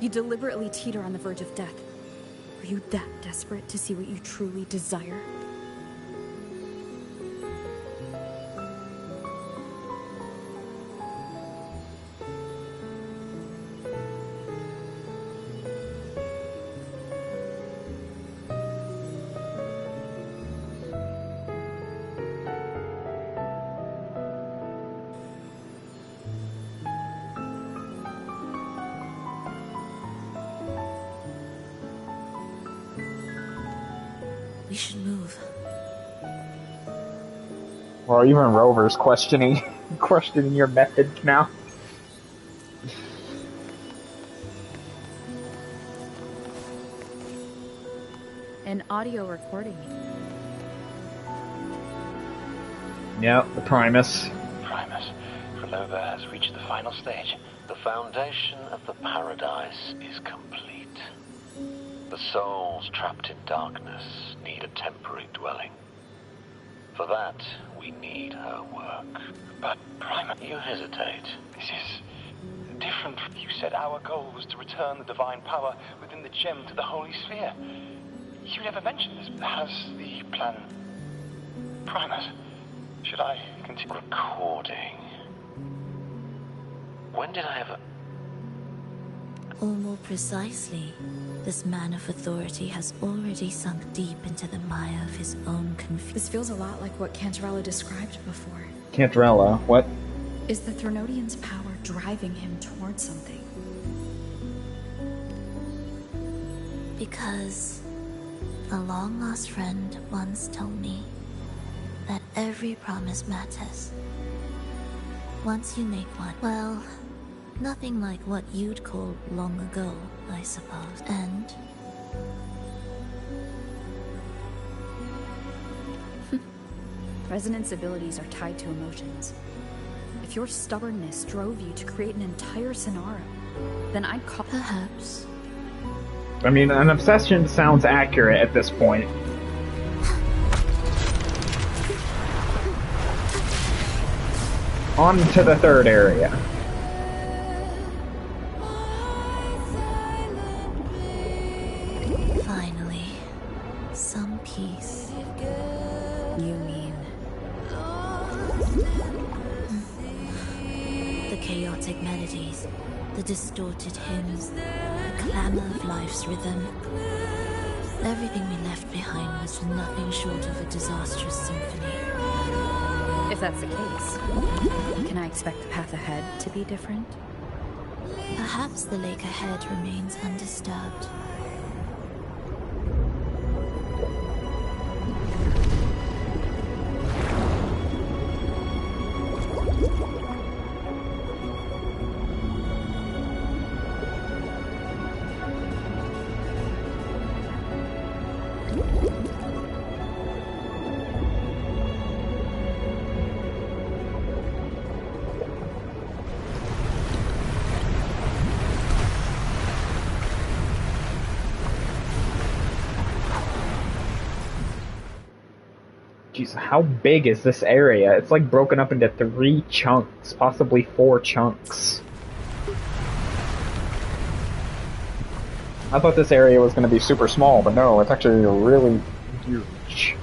You deliberately teeter on the verge of death. Are you that desperate to see what you truly desire? We should move. Well, even Rover's questioning your methods now. An audio recording. Yep, the Primus. Primus, Frolova has reached the final stage. The foundation of the paradise is complete. The souls trapped in darkness need a temporary dwelling. For that, we need her work. But, Primus... You hesitate. This is different. You said our goal was to return the divine power within the gem to the Holy Sphere. You never mentioned this. Has the plan... Primus, should I continue... Recording. When did I ever... Or more precisely, this man of authority has already sunk deep into the mire of his own confusion. This feels a lot like what Cantarella described before. Cantarella, what? Is the Threnodian's power driving him towards something? Because a long-lost friend once told me that every promise matters. Once you make one, well, nothing like what you'd call long ago, I suppose. And Resonance abilities are tied to emotions. If your stubbornness drove you to create an entire scenario, then I'd call... Perhaps. I mean, an obsession sounds accurate at this point. On to the third area. Finally, some peace. You mean... The chaotic melodies, the distorted hymns, the clamor of life's rhythm. Everything we left behind was nothing short of a disastrous symphony. If that's the case, can I expect the path ahead to be different? Perhaps the lake ahead remains undisturbed. Jeez, how big is this area? It's like broken up into 3 chunks, possibly 4 chunks. I thought this area was going to be super small, but no, it's actually really huge.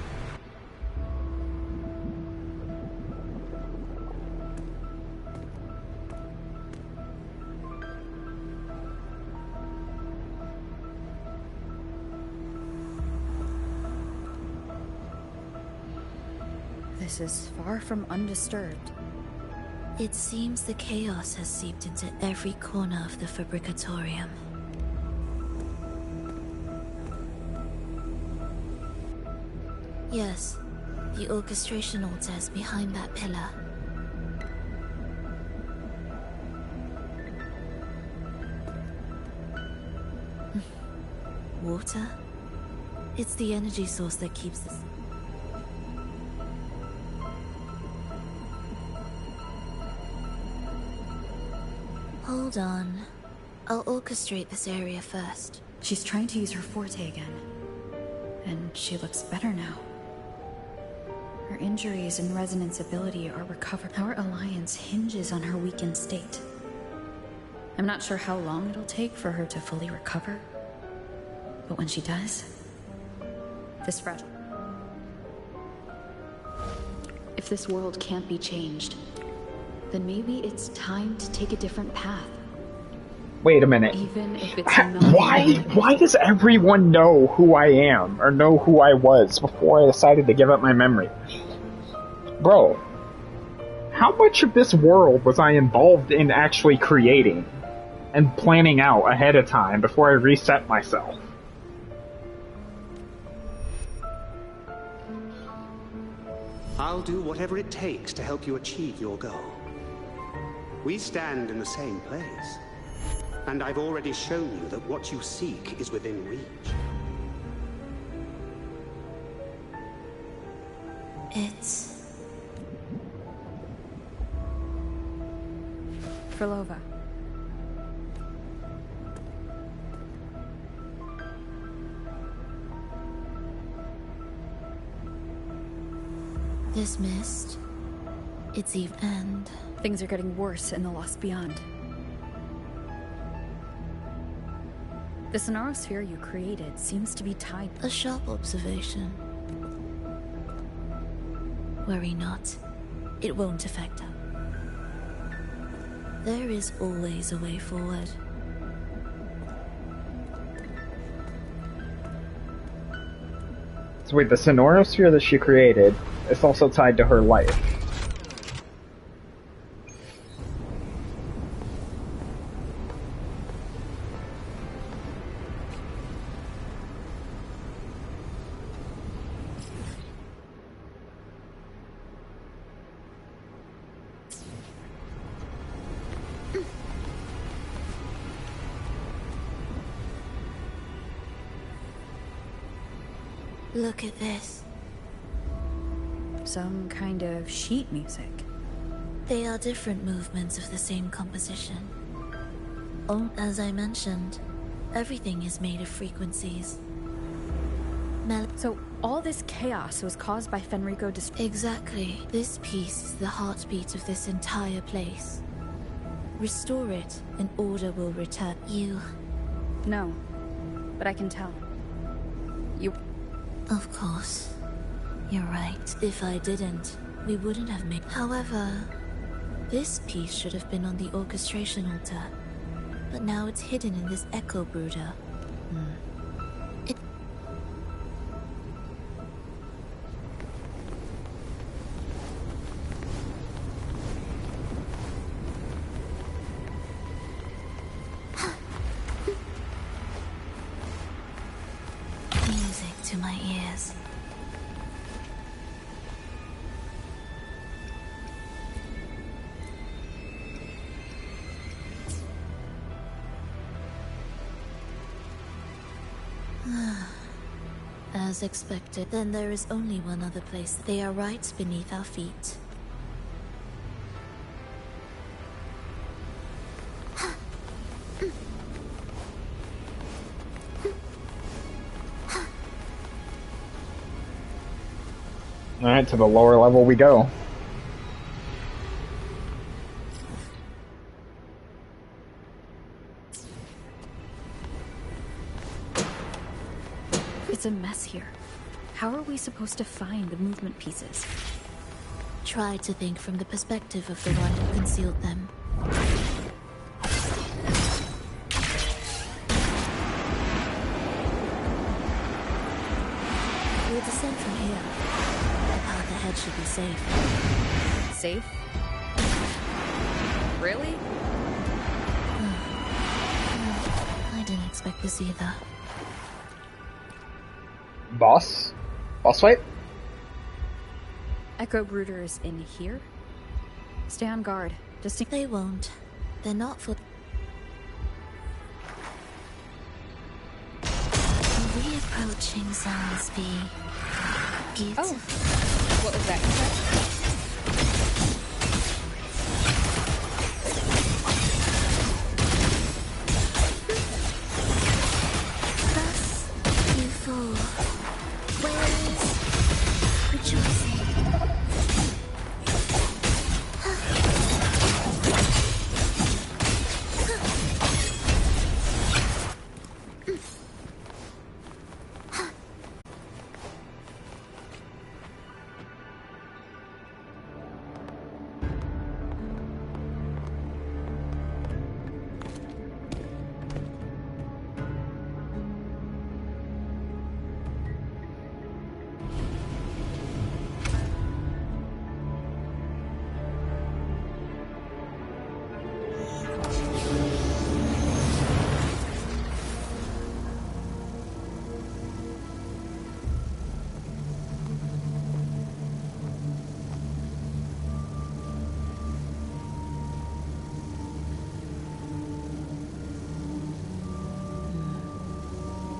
This is far from undisturbed. It seems the chaos has seeped into every corner of the Fabricatorium. Yes, the orchestration altar is behind that pillar. Water? It's the energy source that keeps this. Hold on. I'll orchestrate this area first. She's trying to use her forte again. And she looks better now. Her injuries and resonance ability are recovered. Our alliance hinges on her weakened state. I'm not sure how long it'll take for her to fully recover. But when she does, this fragile. If this world can't be changed, then maybe it's time to take a different path. Wait a minute. Even if it's not. Why does everyone know who I am, or know who I was, before I decided to give up my memory? Bro, how much of this world was I involved in actually creating, and planning out ahead of time before I reset myself? I'll do whatever it takes to help you achieve your goal. We stand in the same place, and I've already shown you that what you seek is within reach. It's... Frolova. This mist... it's even... and... Things are getting worse in the Lost Beyond. The sonorosphere you created seems to be tied... A sharp observation. Worry not. It won't affect her. There is always a way forward. So wait, the sonorosphere that she created is also tied to her life. Look at this. Some kind of sheet music. They are different movements of the same composition. As I mentioned, Everything is made of frequencies. So all this chaos was caused by Fenrico Exactly. This piece is the heartbeat of this entire place. Restore it, and order will return. You... No, but I can tell. You... Of course. You're right. If I didn't, we wouldn't have made... However, this piece should have been on the orchestration altar. But now it's hidden in this echo brooder. It... Music to my ears. As expected, then there is only one other place. They are right beneath our feet. Alright, to the lower level we go. It's a mess here. How are we supposed to find the movement pieces? Try to think from the perspective of the one who concealed them. We'll descend from here. The path ahead should be safe. Safe? Really? I didn't expect this either. Boss? Boss fight? Echo Brooder is in here? Stay on guard. Just They won't. They're not for... Reapproaching zones be... beautiful. Oh. What was that you said?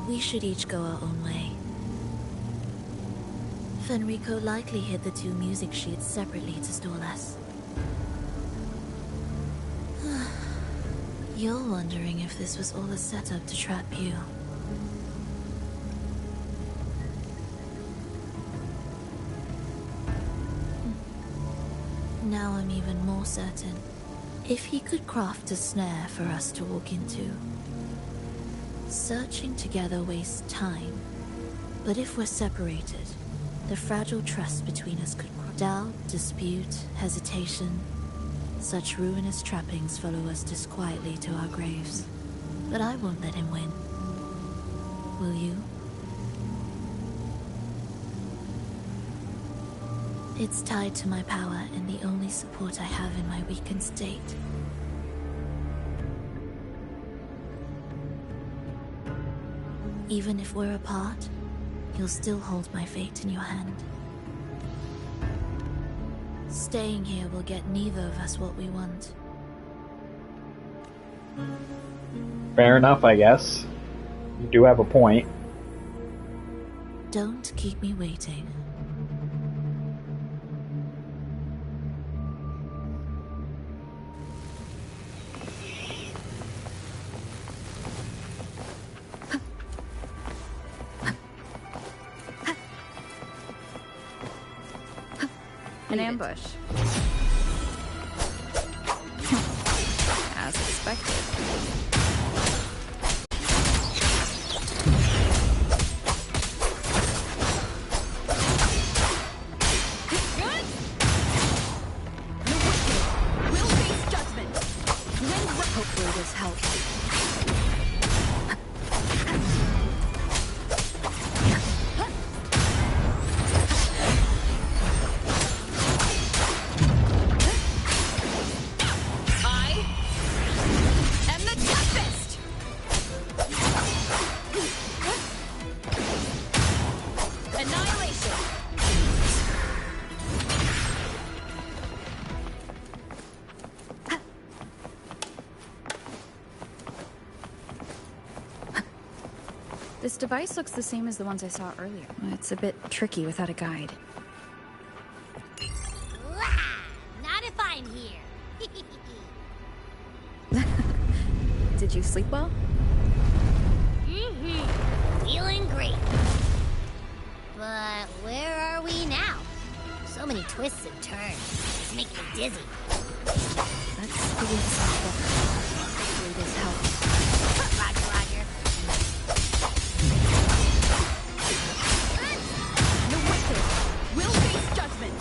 We should each go our own way. Fenrico likely hid the two music sheets separately to stall us. You're wondering if this was all a setup to trap you. Now I'm even more certain. If he could craft a snare for us to walk into, searching together wastes time. But if we're separated, the fragile trust between us could doubt, dispute, hesitation. Such ruinous trappings follow us disquietly to our graves. But I won't let him win. Will you? It's tied to my power and the only support I have in my weakened state. Even if we're apart, you'll still hold my fate in your hand. Staying here will get neither of us what we want. Fair enough, I guess. You do have a point. Don't keep me waiting. An ambush. As expected. Hopefully this helps. I am the Tempest! Annihilation! This device looks the same as the ones I saw earlier. It's a bit tricky without a guide. Not if I'm here. Did you sleep well? Feeling great. But where are we now? So many twists and turns. It's making me dizzy. Let's figure this out better. Hopefully this helps. Roger, Roger. The wicked will face judgment.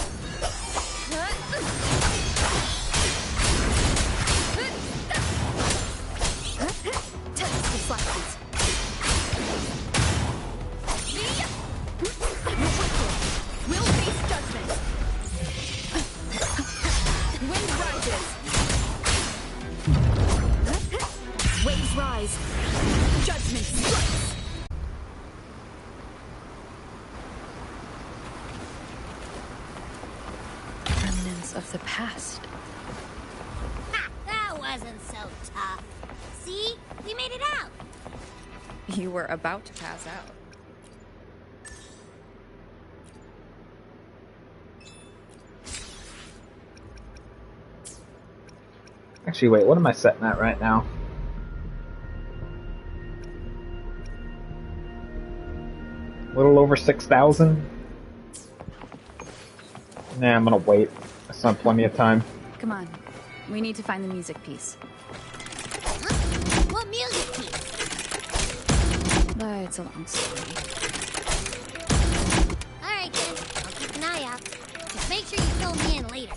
Tempest reflections. The wicked will face judgment. Wind rises. Waves rise. Judgment strikes. Remnants of the past. Ha! That wasn't so tough. See? We made it out. You were about to pass out. Actually, wait, what am I setting at right now? A little over 6,000? Nah, I'm gonna wait. That's not plenty of time. Come on. We need to find the music piece. Huh? What music piece? But it's a long story. Alright then, I'll keep an eye out. Just make sure you fill me in later.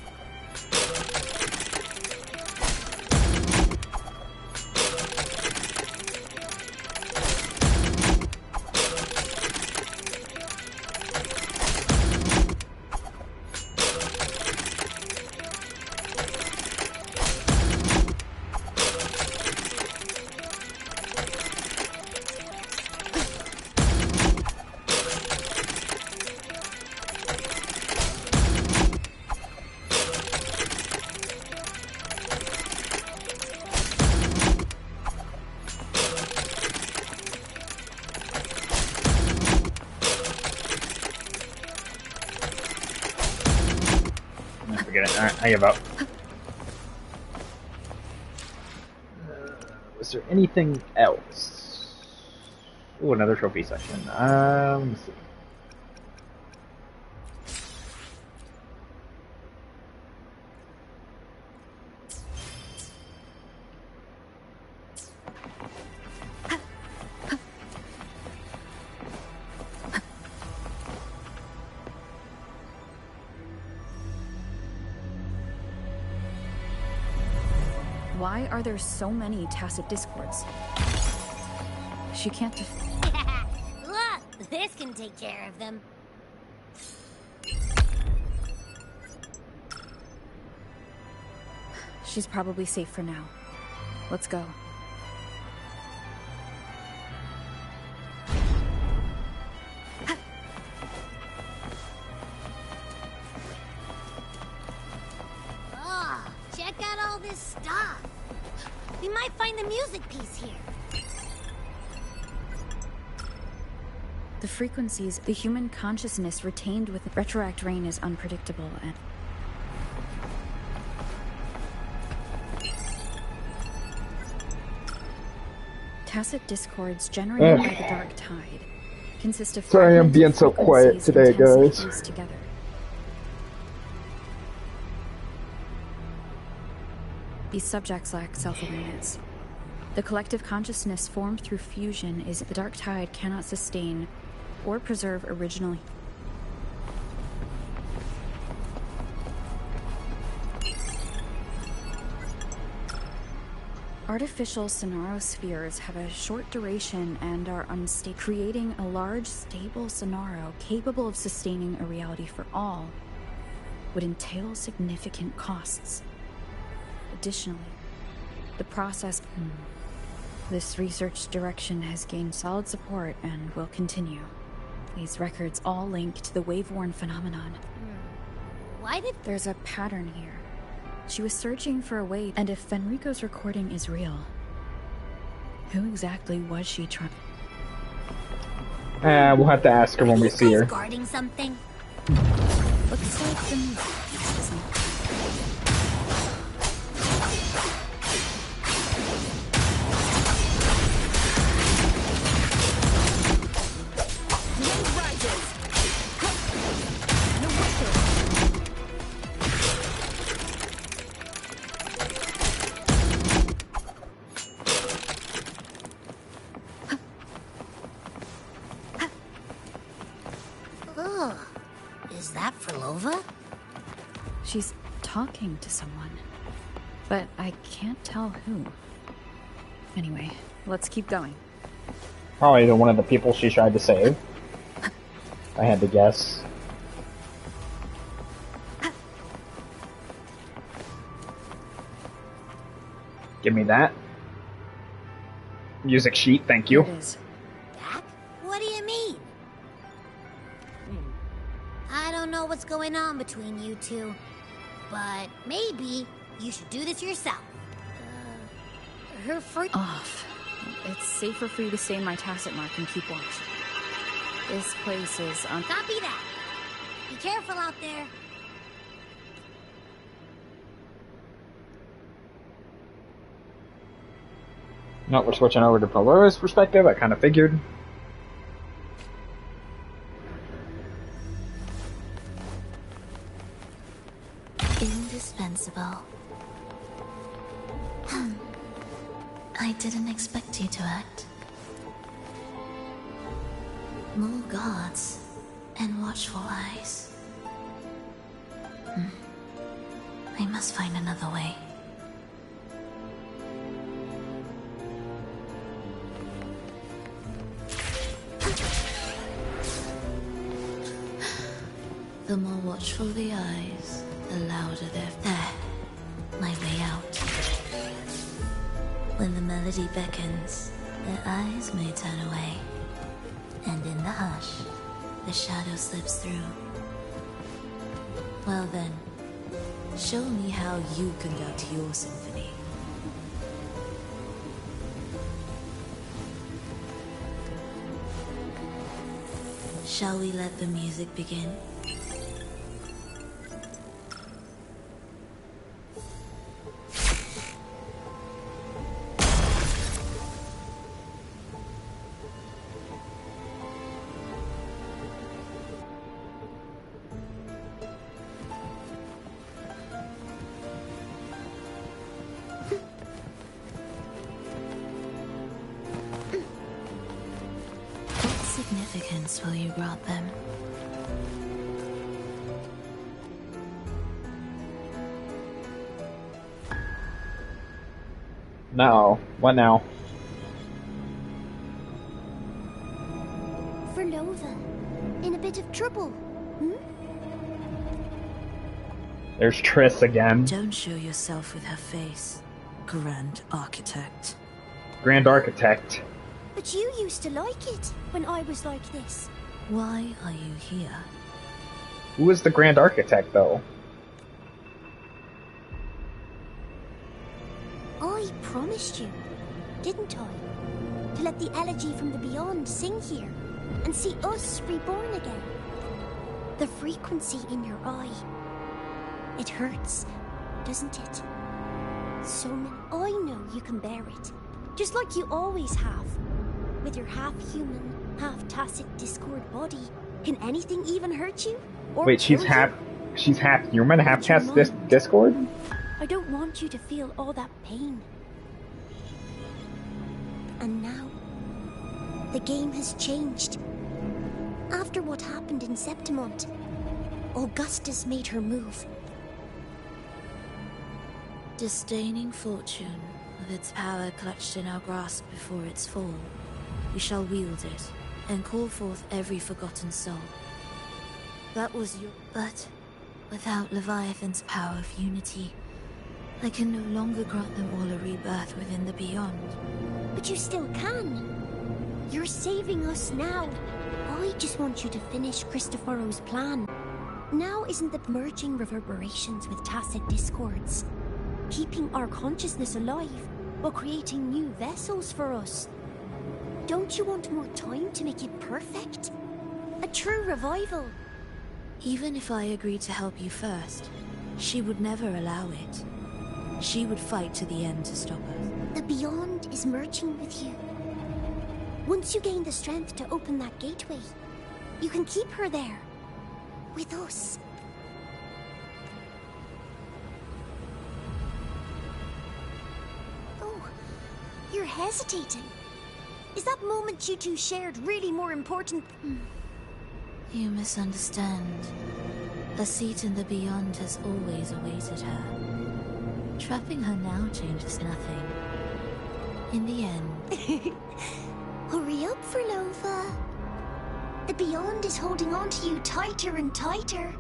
Forget it. Alright, I give up. Was there anything else? Ooh, another trophy section. Let's see. Why are there so many tacit discords? She can't Look, this can take care of them. She's probably safe for now. Let's go. Oh, check out all this stuff. We might find the music piece here. The frequencies the human consciousness retained with the retroact rain is unpredictable and tacit discords generated by the dark tide consist of Sorry I'm being so quiet frequencies today, intensely guys. fused together. These subjects lack self-awareness. The collective consciousness formed through fusion is the dark tide cannot sustain or preserve original. Artificial sonarospheres have a short duration and are unstable. Creating a large, stable sonaro capable of sustaining a reality for all would entail significant costs. Additionally, the process... This research direction has gained solid support and will continue. These records all link to the wave-worn phenomenon. Why did... There's a pattern here. She was searching for a way, and if Fenrico's recording is real, who exactly was she trying... We'll have to ask her when we see her. Guarding something? Looks like the music. Is that for Lova? She's talking to someone, but I can't tell who. Anyway, let's keep going. Probably the one of the people she tried to save. I had to guess. Give me that. Music sheet, thank you. It is. That? What do you mean? I don't know what's going on between you two, but maybe you should do this yourself. Her free... Off. It's safer for you to stay in my tacit mark and keep watch. This place is on... Copy that. Be careful out there. No, we're switching over to Palora's perspective. I kind of figured. Indispensable. I didn't expect you to act. More guards and watchful eyes. I must find another way. The more watchful the eyes, the louder there. My way out. When the melody beckons, their eyes may turn away. And in the hush, the shadow slips through. Well then, show me how you conduct your symphony. Shall we let the music begin? Significance will you grant them? No. What now? For Nova. In a bit of trouble. There's Triss again. Don't show yourself with her face, Grand Architect. Grand Architect. But you used to like it when I was like this. Why are you here? Who is the Grand Architect, though? I promised you, didn't I? To let the elegy from the beyond sing here and see us reborn again. The frequency in your eye. It hurts, doesn't it? So many. I know you can bear it, just like you always have. With your half-human, half-tacit Discord body, can anything even hurt you? Or wait, she's half human, half tacit Discord? I don't want you to feel all that pain. And now, the game has changed. After what happened in Septimont, Augustus made her move. Disdaining fortune, with its power clutched in our grasp before its fall, we shall wield it, and call forth every forgotten soul. That was your... But, without Leviathan's power of unity, I can no longer grant them all a rebirth within the beyond. But you still can. You're saving us now. I just want you to finish Cristoforo's plan. Now isn't the merging reverberations with tacit discords, keeping our consciousness alive while creating new vessels for us. Don't you want more time to make it perfect? A true revival. Even if I agreed to help you first, she would never allow it. She would fight to the end to stop us. The Beyond is merging with you. Once you gain the strength to open that gateway, you can keep her there. With us. Oh, you're hesitating. Is that moment you two shared really more important? You misunderstand. A seat in the Beyond has always awaited her. Trapping her now changes nothing. In the end... Hurry up, Frolova. The Beyond is holding on to you tighter and tighter.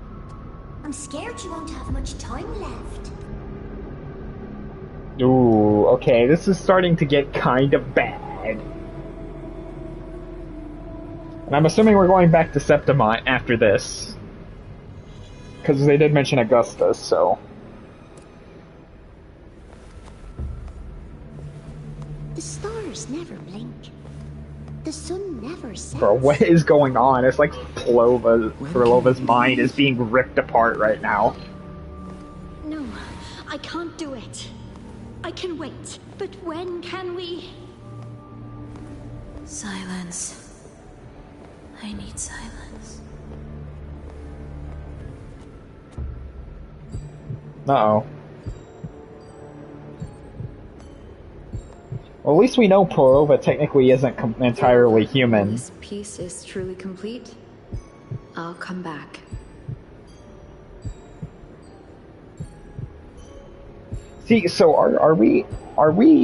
I'm scared you won't have much time left. Ooh, okay, this is starting to get kind of bad. And I'm assuming we're going back to Septimont after this. Because they did mention Augustus, so... The stars never blink. The sun never sets. Bro, what is going on? It's like Frolova's mind is being ripped apart right now. No, I can't do it. I can wait, but when can we? Silence. I need silence. Uh-oh. Well, at least we know Frolova technically isn't entirely human. This piece is truly complete. I'll come back. See, so are we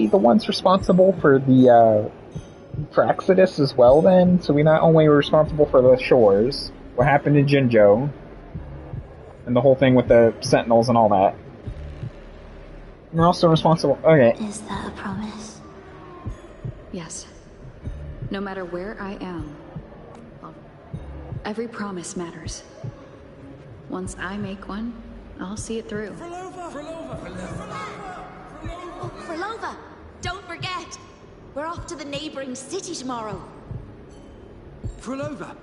the ones responsible for the for Exodus as well then? So we not only were responsible for the shores, what happened in Jinzhou, and the whole thing with the Sentinels and all that. We're also responsible. Okay. Is that a promise? Yes. No matter where I am, every promise matters. Once I make one, I'll see it through. Oh, Frolova! Don't forget! We're off to the neighboring city tomorrow. Frolova,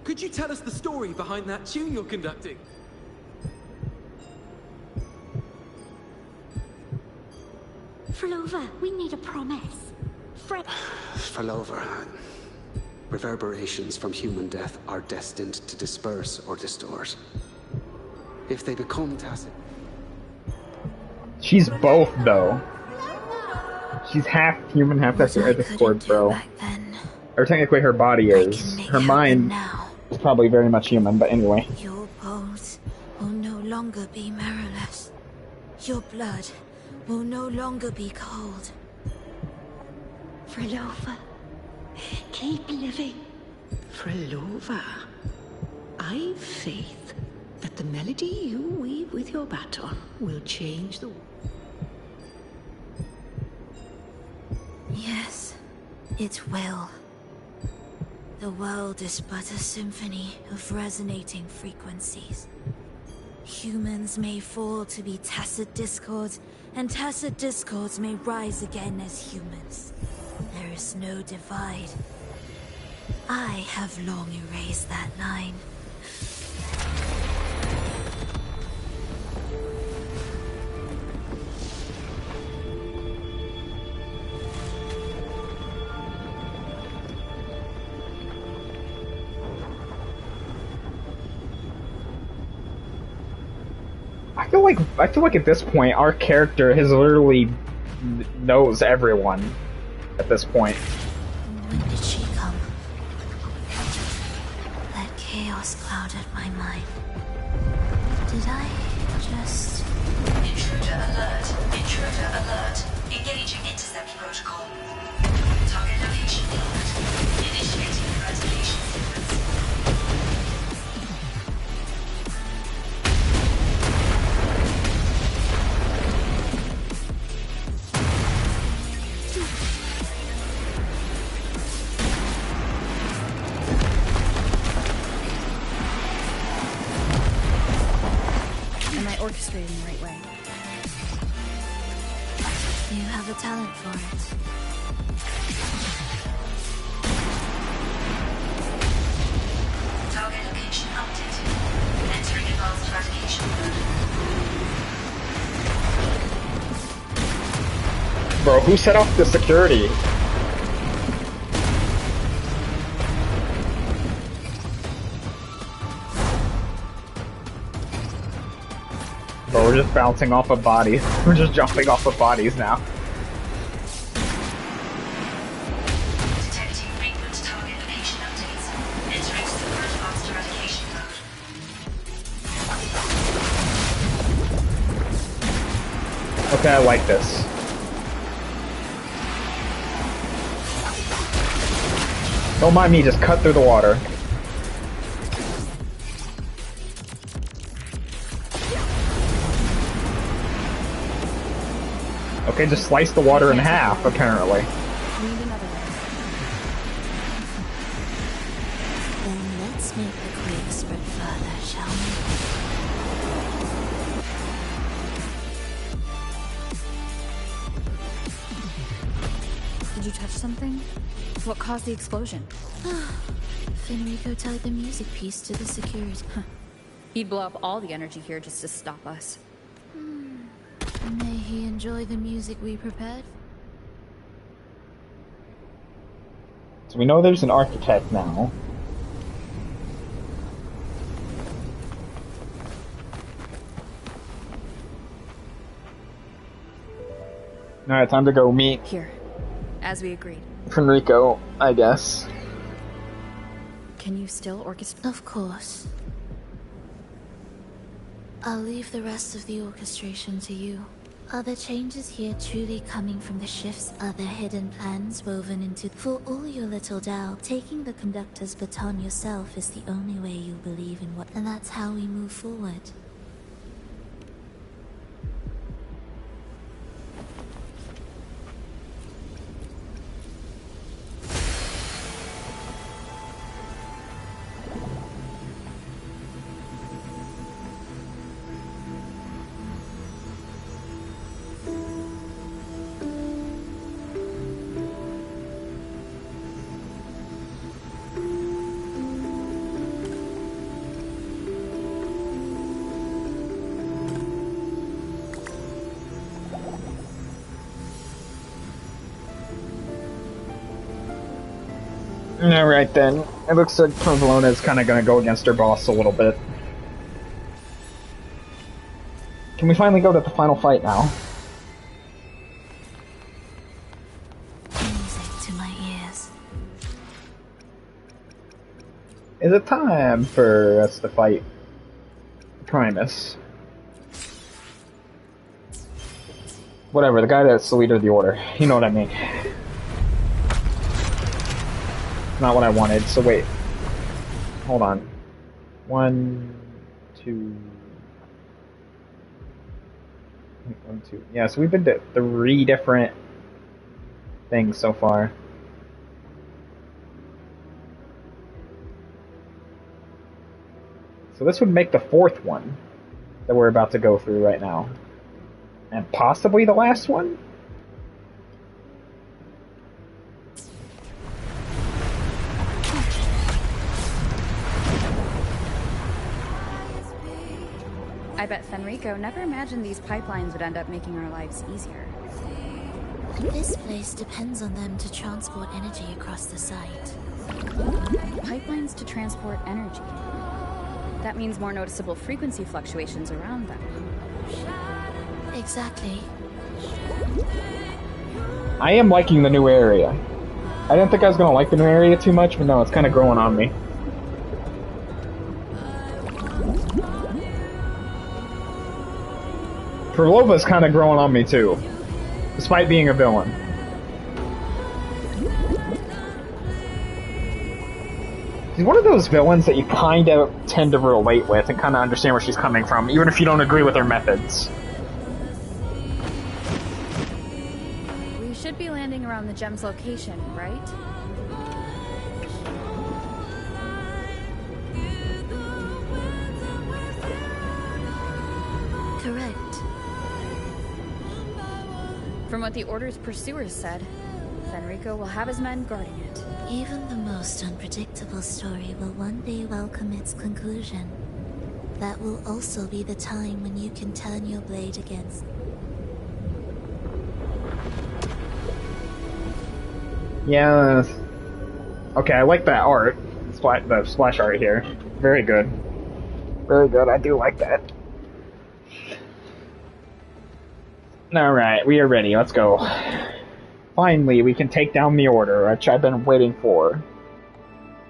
could you tell us the story behind that tune you're conducting? Frolova, we need a promise. Frolova, reverberations from human death are destined to disperse or distort. If they become tacit... She's both, though. She's half human, half Discord, bro. Or technically her body is. Her mind is probably very much human, but anyway. Your bones will no longer be marrowless. Your blood will no longer be cold. Frolova, keep living. Frolova, I've faith that the melody you weave with your baton will change the world. Yes, it will. The world is but a symphony of resonating frequencies. Humans may fall to be tacit discords, and tacit discords may rise again as humans. There is no divide. I have long erased that line. I feel like at this point our character has literally knows everyone at this point. When did she come? That chaos clouded my mind. Did I just... Intruder alert. Intruder alert. Engaging intercept protocol. Target location locked. Initiating reservation sequence. Am I orchestrating the right way? You have a talent for it. Target location updated. Entering advanced eradication mode. Bro, who set off the security? Bro, we're just bouncing off of bodies. We're just jumping off of bodies now. Detecting frequent target location updates. Entering super advanced eradication mode. Okay, I like this. Don't mind me, just cut through the water. Okay, just slice the water in half, apparently. Then let's make the quake spread further, shall we? Did you touch something? What caused the explosion? Fenrico tied the music piece to the security. He'd blow up all the energy here just to stop us. May he enjoy the music we prepared. So we know there's an architect now. Alright, time to go meet here, as we agreed. Fenrico, I guess. Can you still orchestrate? Of course. I'll leave the rest of the orchestration to you. Are the changes here truly coming from the shifts? Are there hidden plans woven into... For all your little doubt, taking the conductor's baton yourself is the only way you believe in what... And that's how we move forward. Alright then, it looks like Provolone is kind of going to go against her boss a little bit. Can we finally go to the final fight now? Music to my ears. Is it time for us to fight Primus? Whatever, the guy that's the leader of the Order. You know what I mean. Not what I wanted, so wait. Hold on. 1, 2... 1, 2... Yeah, so we've been to 3 different things so far. So this would make the 4th one that we're about to go through right now. And possibly the last one? I bet Fenrico never imagined these pipelines would end up making our lives easier. This place depends on them to transport energy across the site. Pipelines to transport energy. That means more noticeable frequency fluctuations around them. Exactly. I am liking the new area. I didn't think I was gonna like the new area too much, but no, it's kind of growing on me. Perlova's kind of growing on me too, despite being a villain. She's one of those villains that you kind of tend to relate with and kind of understand where she's coming from, even if you don't agree with her methods. We should be landing around the gem's location, right? Correct. From what the Order's pursuers said, Fenrico will have his men guarding it. Even the most unpredictable story will one day welcome its conclusion. That will also be the time when you can turn your blade against. Yeah. Okay, I like that art. The splash art here. Very good. Very good, I do like that. Alright, we are ready, let's go. Finally, we can take down the Order, which I've been waiting for.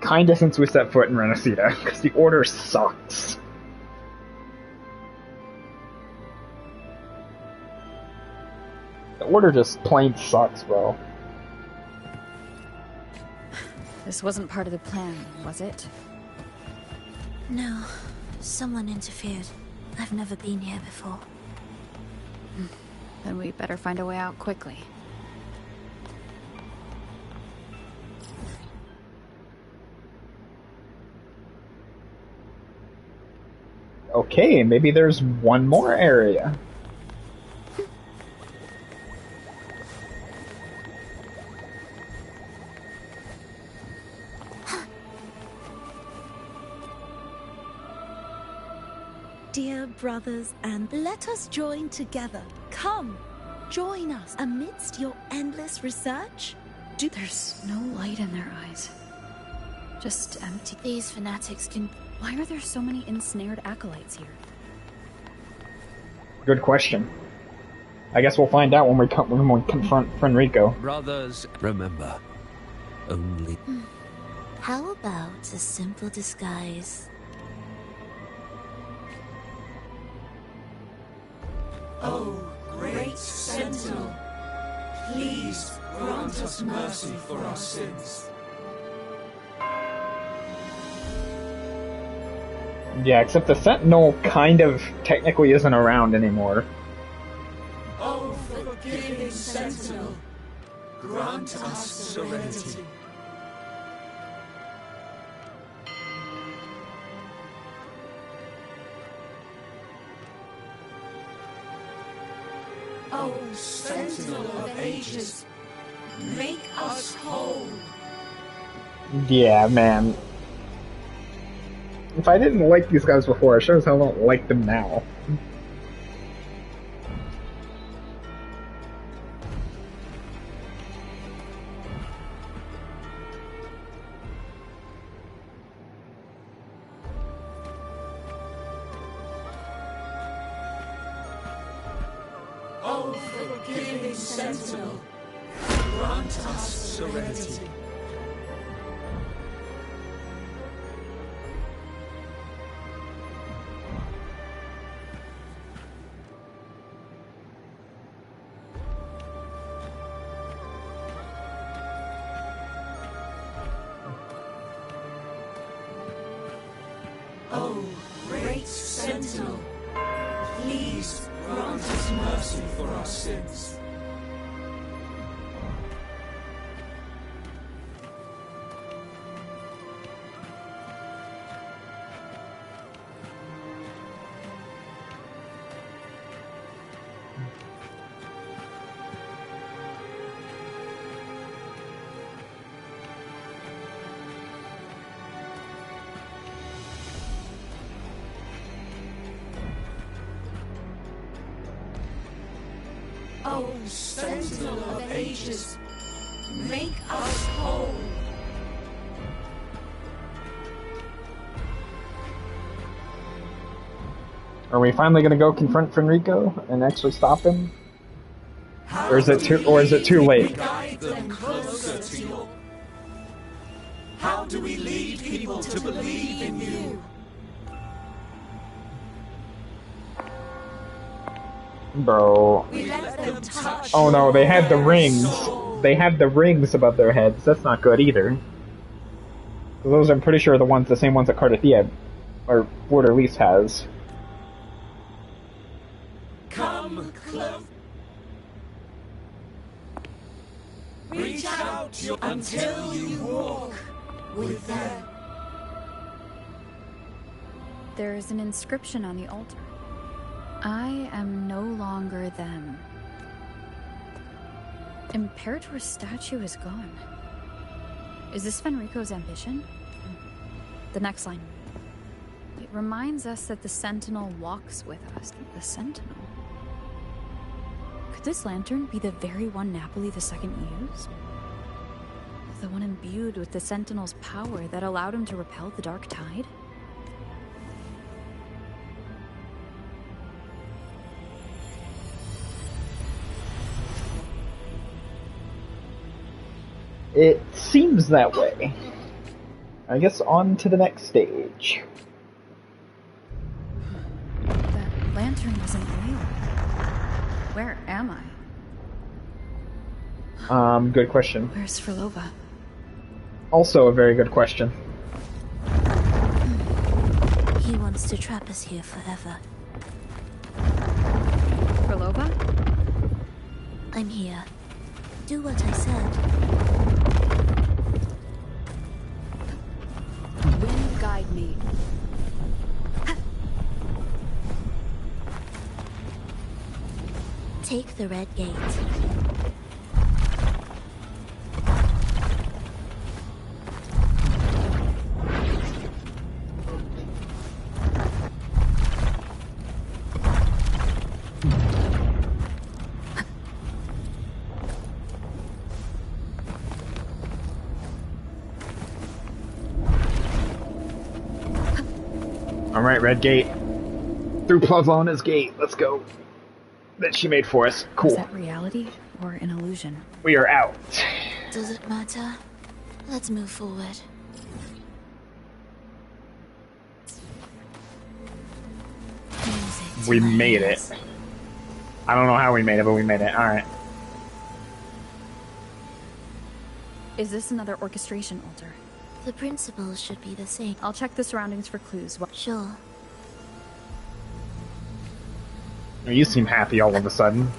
Kinda since we set foot in Renacida, because the Order sucks. The Order just plain sucks, bro. This wasn't part of the plan, was it? No, someone interfered. I've never been here before. Then we better find a way out quickly. Okay, maybe there's one more area. Dear brothers, and let us join together. Come, join us amidst your endless research. There's no light in their eyes. Just empty. These fanatics can... Why are there so many ensnared acolytes here? Good question. I guess we'll find out when we confront Fenrico. Brothers, remember, only... How about a simple disguise? Oh, great Sentinel, please grant us mercy for our sins. Yeah, except the Sentinel kind of technically isn't around anymore. Oh, forgiving Sentinel, grant us serenity. Oh, Sentinel of ages, make us whole. Yeah, man. If I didn't like these guys before, I sure as hell don't like them now. Oh, forgiving Sentinel, grant us serenity. Oh, great Sentinel, please grant us mercy for our sins. Oh, Sentinel of ages, make us whole. Are we finally gonna go confront Fenrico and actually stop him? Or is it too late? Guide them closer to your... How do we lead people to believe in you? Bro. We let them touch Oh no, they had the your rings. soul. They had the rings above their heads. That's not good either. Those, I'm pretty sure, are the same ones that Cardathia, or Warder Lease has. Come close. Reach out until you walk with them. There is an inscription on the altar. I am no longer them. Imperator's statue is gone. Is this Fenrico's ambition? The next line. It reminds us that the Sentinel walks with us. The Sentinel? Could this lantern be the very one Napoli II used? The one imbued with the Sentinel's power that allowed him to repel the Dark Tide? It seems that way. I guess on to the next stage. That lantern wasn't real. Where am I? Good question. Where's Frolova? Also a very good question. He wants to trap us here forever. Frolova? I'm here. Do what I said. Wind guide me. Take the red gate. Alright, red gate. Through Plavlona's gate. Let's go. That she made for us. Cool. Is that reality or an illusion? We are out. Does it matter? Let's move forward. We made it. I don't know how we made it, but we made it. Alright. Is this another orchestration altar? The principles should be the same. I'll check the surroundings for clues. Sure. You seem happy all of a sudden.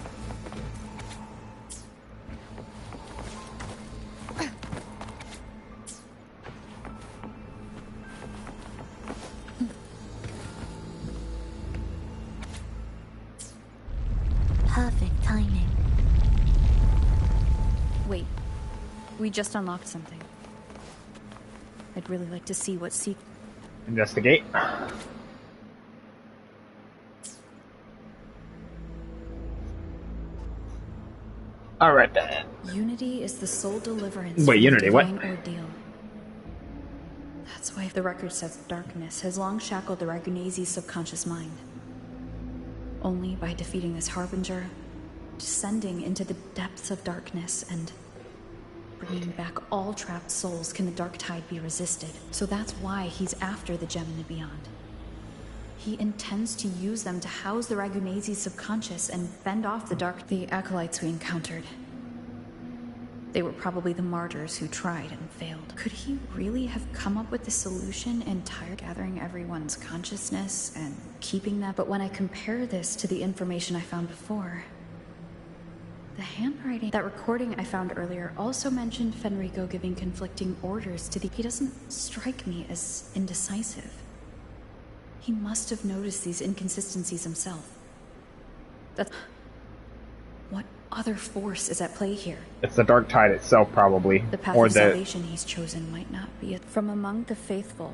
Perfect timing. Wait. We just unlocked something. I'd really like to see what Investigate. Alright then. Unity is the sole deliverance. Wait, Unity, what? Ordeal. That's why the record says darkness has long shackled the Ragunese's subconscious mind. Only by defeating this harbinger, descending into the depths of darkness, and bringing back all trapped souls can the Dark Tide be resisted. So that's why he's after the gem in the beyond. He intends to use them to house the Ragunese's subconscious and fend off the acolytes we encountered. They were probably the martyrs who tried and failed. Could he really have come up with the solution entire gathering everyone's consciousness and keeping them? But when I compare this to the information I found before, the handwriting, that recording I found earlier also mentioned Fenrico giving conflicting orders to the... He doesn't strike me as indecisive. He must have noticed these inconsistencies himself. That's... What other force is at play here? It's the Dark Tide itself, probably. The path or of salvation he's chosen might not be it. From among the faithful,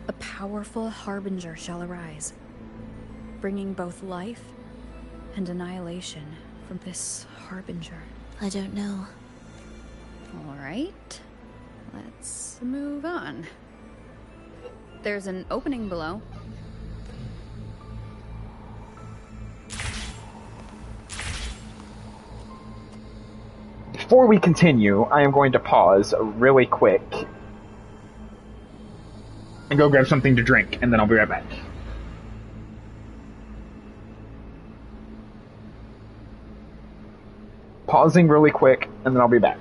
a powerful harbinger shall arise, bringing both life and annihilation from this harbinger. I don't know. All right, let's move on. There's an opening below. before we continue, I am going to pause really quick and go grab something to drink, and then I'll be right back. Pausing really quick, and then I'll be back.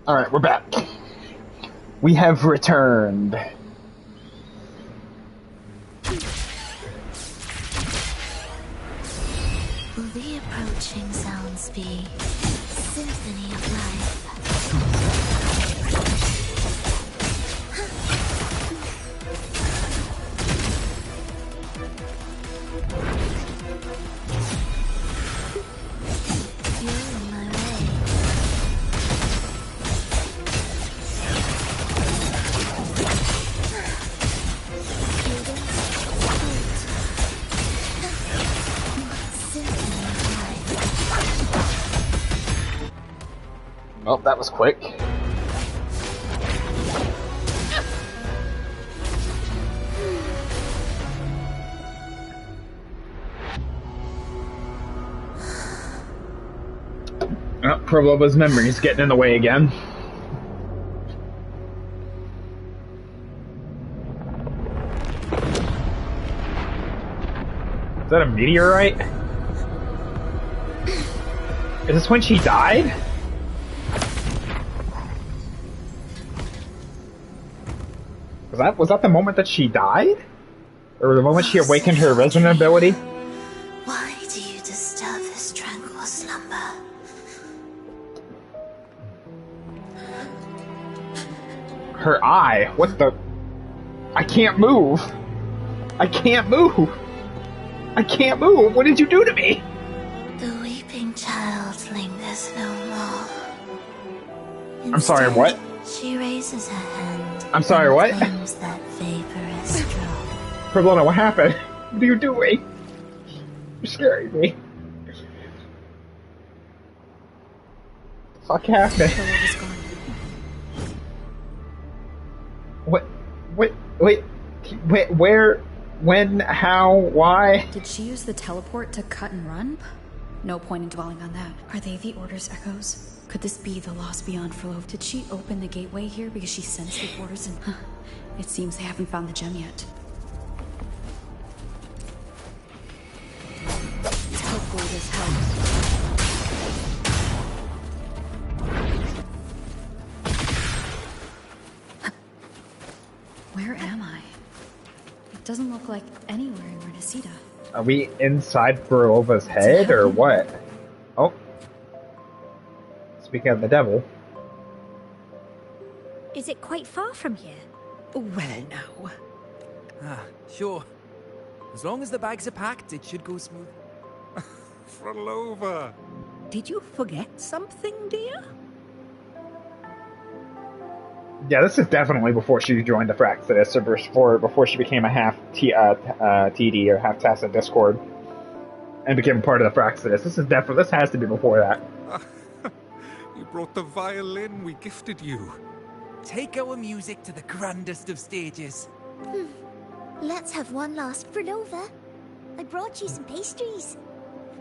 Alright, we're back. We have returned. Will the approaching sounds be symphony of life? You're in my way. Well, that was quick. Oh, Prolova's memory's getting in the way again. Is that a meteorite? Is this when she died? Was that the moment that she died? Or the moment she awakened her resonant ability? Why do you disturb this tranquil slumber? Her eye? What the? I can't move! I can't move! I can't move! What did you do to me? The weeping child lingers no more. I'm sorry, what? She raises her hand. I'm sorry, what? Claims that vaporous drop. Prolona, what happened? What are you doing? You're scaring me. What the fuck happened? What? Wait, where, when, how, why? Did she use the teleport to cut and run? No point in dwelling on that. Are they the Order's echoes? Could this be the Lost Beyond Frolov? Did she open the gateway here because she sensed the orders and... It seems they haven't found the gem yet. Hopefully this helps. Where am I? It doesn't look like anywhere in Renesita. Are we inside Prolova's head, or what? Oh. Speaking of the devil. Is it quite far from here? Well, now. Sure. As long as the bags are packed, it should go smooth. Frolova! Did you forget something, dear? Yeah, this is definitely before she joined the Fraxidus, or before she became a half TD or half Tacit Discord, and became a part of the Fraxidus. This has to be before that. You brought the violin we gifted you. Take our music to the grandest of stages. Let's have one last Frolova. I brought you some pastries.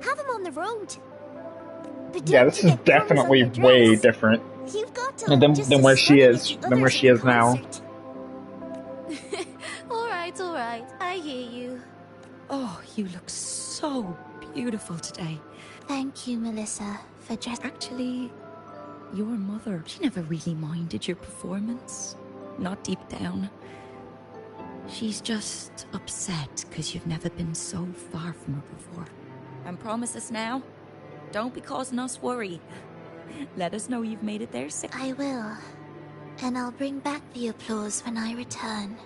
Have them on the road. But Yeah, this is definitely way different You've got to than where she is now. All right. I hear you. Oh, you look so beautiful today. Thank you, Melissa, for just... Actually, your mother, she never really minded your performance. Not deep down. She's just upset because you've never been so far from her before. And promise us now, don't be causing us worry. Let us know you've made it there safe. I will. And I'll bring back the applause when I return.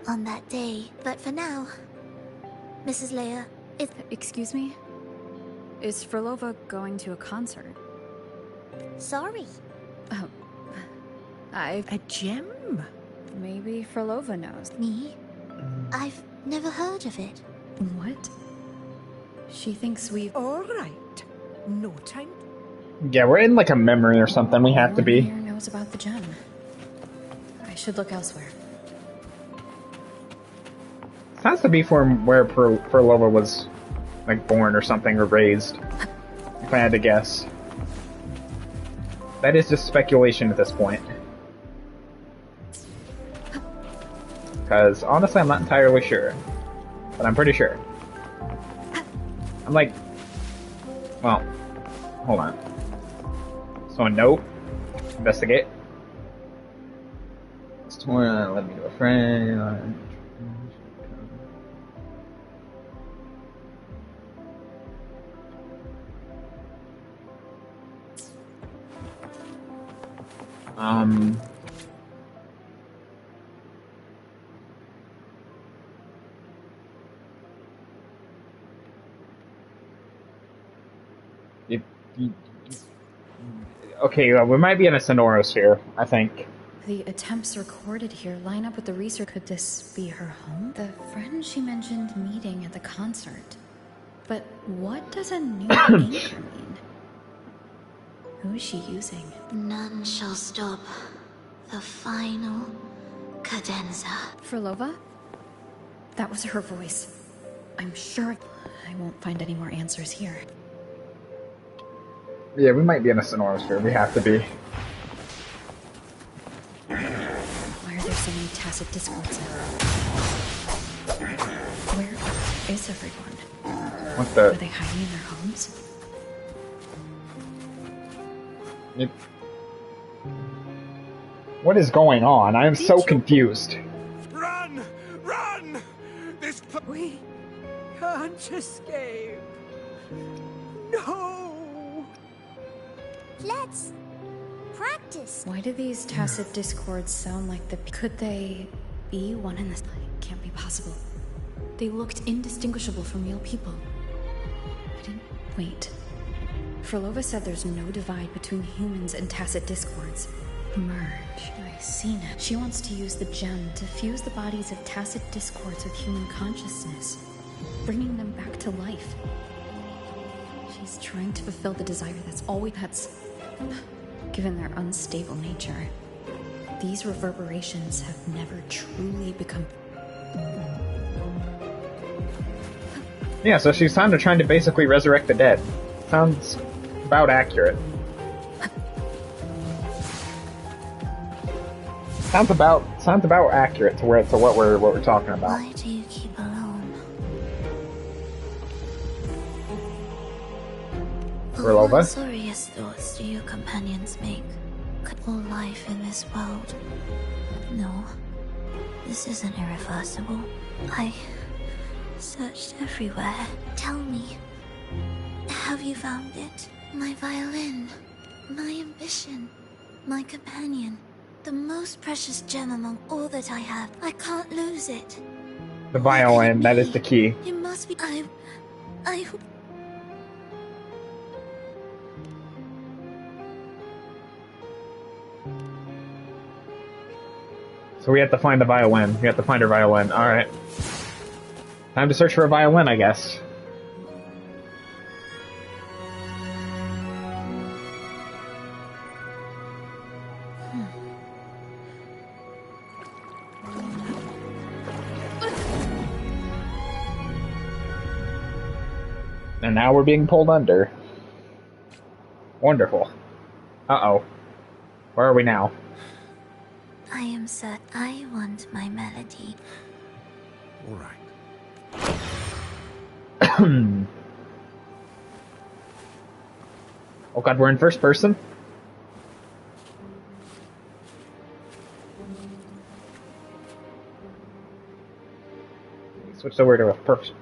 On that day. But for now, Mrs. Leia, Excuse me? Is Frolova going to a concert? Sorry. Oh. A gem? Maybe Frolova knows. Me? I've never heard of it. What? She thinks we've... All right. No time. Yeah, we're in like a memory or something. We have to be. No one here knows about the gem. I should look elsewhere. It has to be from where Frolova was, like, born or something, or raised. If I had to guess. That is just speculation at this point. Because, honestly, I'm not entirely sure. But I'm pretty sure. I'm like... Well, hold on. So, note. Investigate. Let me do a friend. Okay, we might be in a Sonoros here, I think. The attempts recorded here line up with the research. Could this be her home? The friend she mentioned meeting at the concert. But what does a new anchor mean? Who is she using? None shall stop the final cadenza. Frolova? That was her voice. I'm sure I won't find any more answers here. Yeah, we might be in a Sonoros here. We have to be. Why are there so many tacit discords now? Where is everyone? What the? Are they hiding in their homes? What is going on? I am so confused. Run! Run! We can't escape. No! Let's practice. Why do these tacit discords sound like the... Could they be one and the... Can't be possible. They looked indistinguishable from real people. I didn't... Wait. Frolova said there's no divide between humans and tacit discords. Merge. I see now. She wants to use the gem to fuse the bodies of tacit discords with human consciousness, bringing them back to life. She's trying to fulfill the desire that's always... Given their unstable nature, these reverberations have never truly become... Yeah, so she's trying to basically resurrect the dead. Sounds about accurate. Sounds about accurate to what we're talking about. Why do you keep alone? Frolova? What sorriest thoughts do your companions make? Could all life in this world? No, this isn't irreversible. I searched everywhere. Tell me, have you found it? My violin, my ambition, my companion. The most precious gem among all that I have. I can't lose it. The violin, that is the key. It must be. I. So we have to find the violin. We have to find her violin. Alright. Time to search for a violin, I guess. And now we're being pulled under. Wonderful. Uh-oh. Where are we now? I am certain I want my melody. All right. Oh god, we're in first person? Switched over to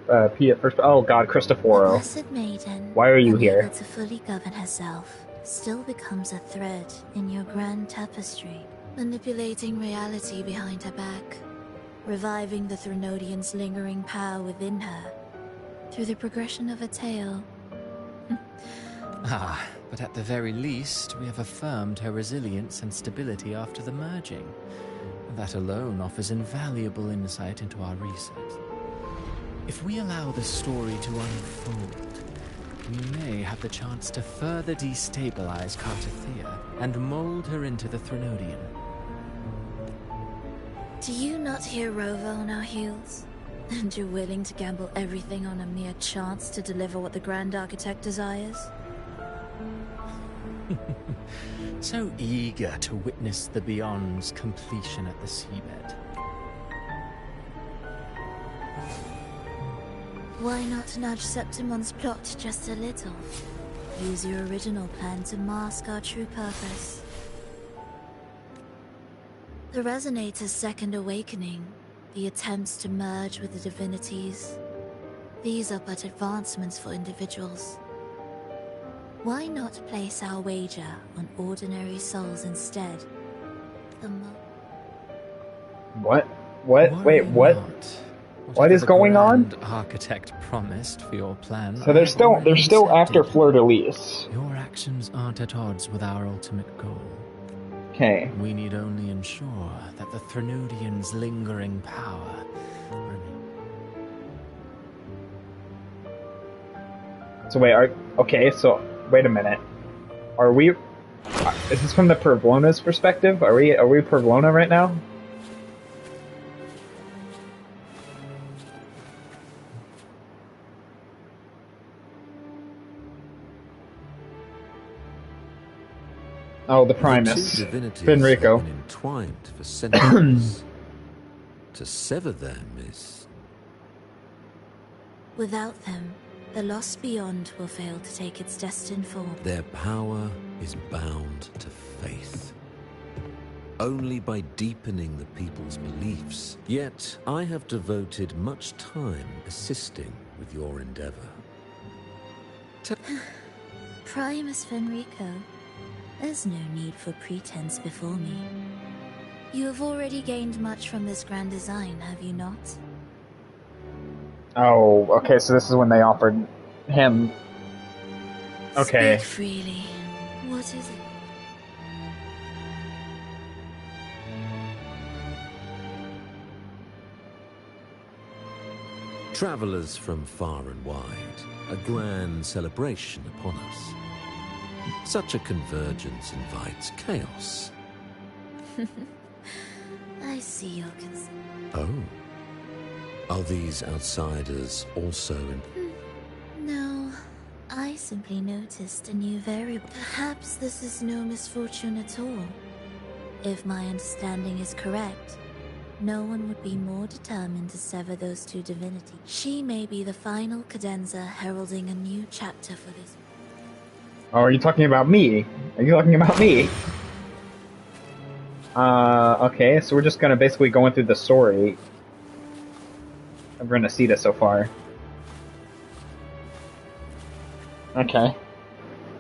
a P at first. Oh god, Cristoforo. Blessed maiden, Why are you here? unable to fully govern herself, still becomes a thread in your grand tapestry, manipulating reality behind her back, reviving the Threnodian's lingering power within her, through the progression of a tale. But at the very least, we have affirmed her resilience and stability after the merging. That alone offers invaluable insight into our research. If we allow the story to unfold, we may have the chance to further destabilize Cartathea and mold her into the Threnodian. Do you not hear Rova on our heels? And you're willing to gamble everything on a mere chance to deliver what the Grand Architect desires? So eager to witness the Beyond's completion at the seabed. Why not nudge Septimon's plot just a little? Use your original plan to mask our true purpose. The Resonator's second awakening, the attempts to merge with the divinities, these are but advancements for individuals. Why not place our wager on ordinary souls instead? What? Wait, what? What is going on? Architect promised for your plan. So they're still after Fleur de Lis. Your actions aren't at odds with our ultimate goal. Okay. We need only ensure that the Threnodian's lingering power So wait, wait a minute. Are we... Is this from the Pervlona's perspective? Are we Pervlona right now? Oh, the Primus. The two divinities Finrico. have been entwined for centuries. To sever them is... Without them, the lost beyond will fail to take its destined form. Their power is bound to faith. Only by deepening the people's beliefs. Yet, I have devoted much time assisting with your endeavor. Primus Fenrico, there's no need for pretense before me. You have already gained much from this grand design, have you not? Oh, okay, so this is when they offered him... Okay. Speak freely. What is it? Travelers from far and wide, a grand celebration upon us. Such a convergence invites chaos. I see your concern. Oh. Are these outsiders also in... No, I simply noticed a new variable. Perhaps this is no misfortune at all. If my understanding is correct, no one would be more determined to sever those two divinities. She may be the final cadenza heralding a new chapter for this. Oh, are you talking about me? Are you talking about me? Okay, so we're just gonna basically going through the story of Renacida so far. Okay.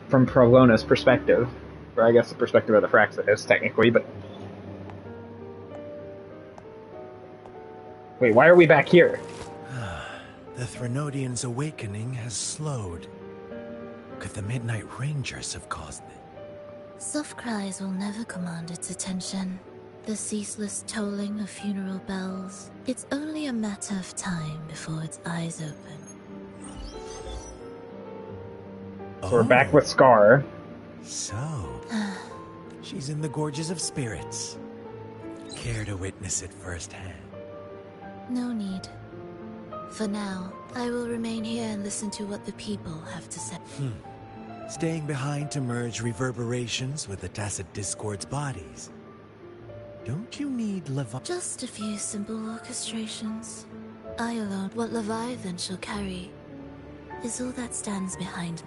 From Pervlona's perspective. Or I guess the perspective of the Fraxidus, technically, but... Wait, why are we back here? The Threnodian's awakening has slowed. Could the Midnight Rangers have caused it? Soft cries will never command its attention. The ceaseless tolling of funeral bells. It's only a matter of time before its eyes open. So we're back with Scar. So, she's in the Gorges of Spirits. Care to witness it firsthand? No need. For now, I will remain here and listen to what the people have to say. Staying behind to merge reverberations with the Tacit Discord's bodies. Don't you need Just a few simple orchestrations. I alone, what Leviathan shall carry, is all that stands behind.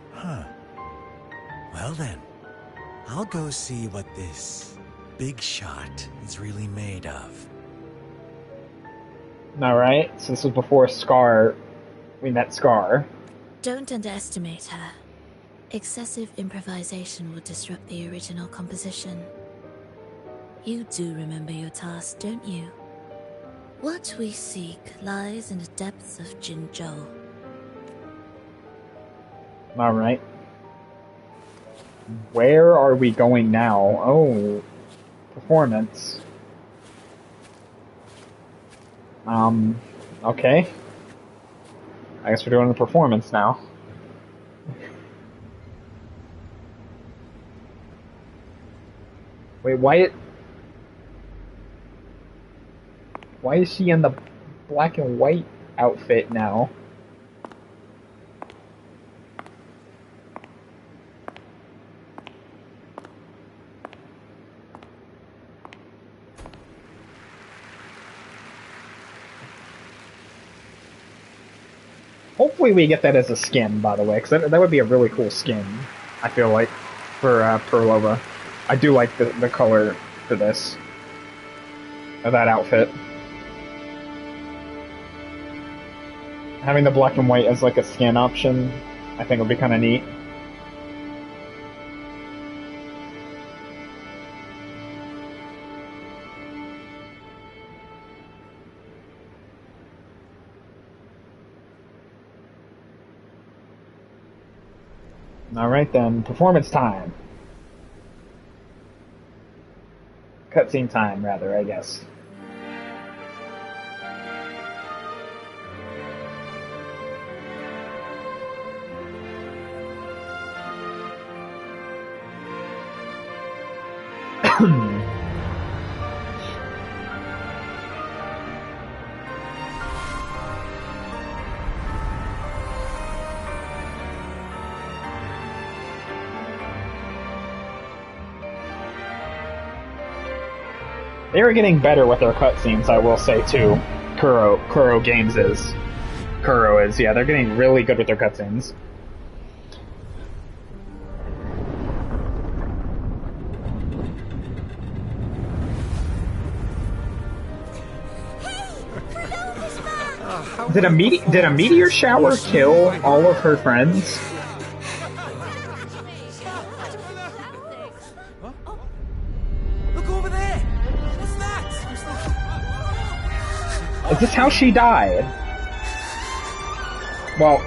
Well then, I'll go see what this big shot is really made of. Alright, so this was before Scar. We met Scar. Don't underestimate her. Excessive improvisation will disrupt the original composition. You do remember your task, don't you? What we seek lies in the depths of Jinzhou. Alright. Where are we going now? Oh, performance. Okay. I guess we're doing the performance now. Wait, why is she in the black and white outfit now? Hopefully we get that as a skin, by the way, because that would be a really cool skin, I feel like, for Perlova. I do like the color for this, of that outfit. Having the black and white as like a skin option, I think would be kind of neat. Alright then, performance time. Cutscene time, rather, I guess. They were getting better with their cutscenes, I will say, too. Kuro Games is. Kuro is, yeah, they're getting really good with their cutscenes. Did a meteor shower kill all of her friends? Is this how she died? Well,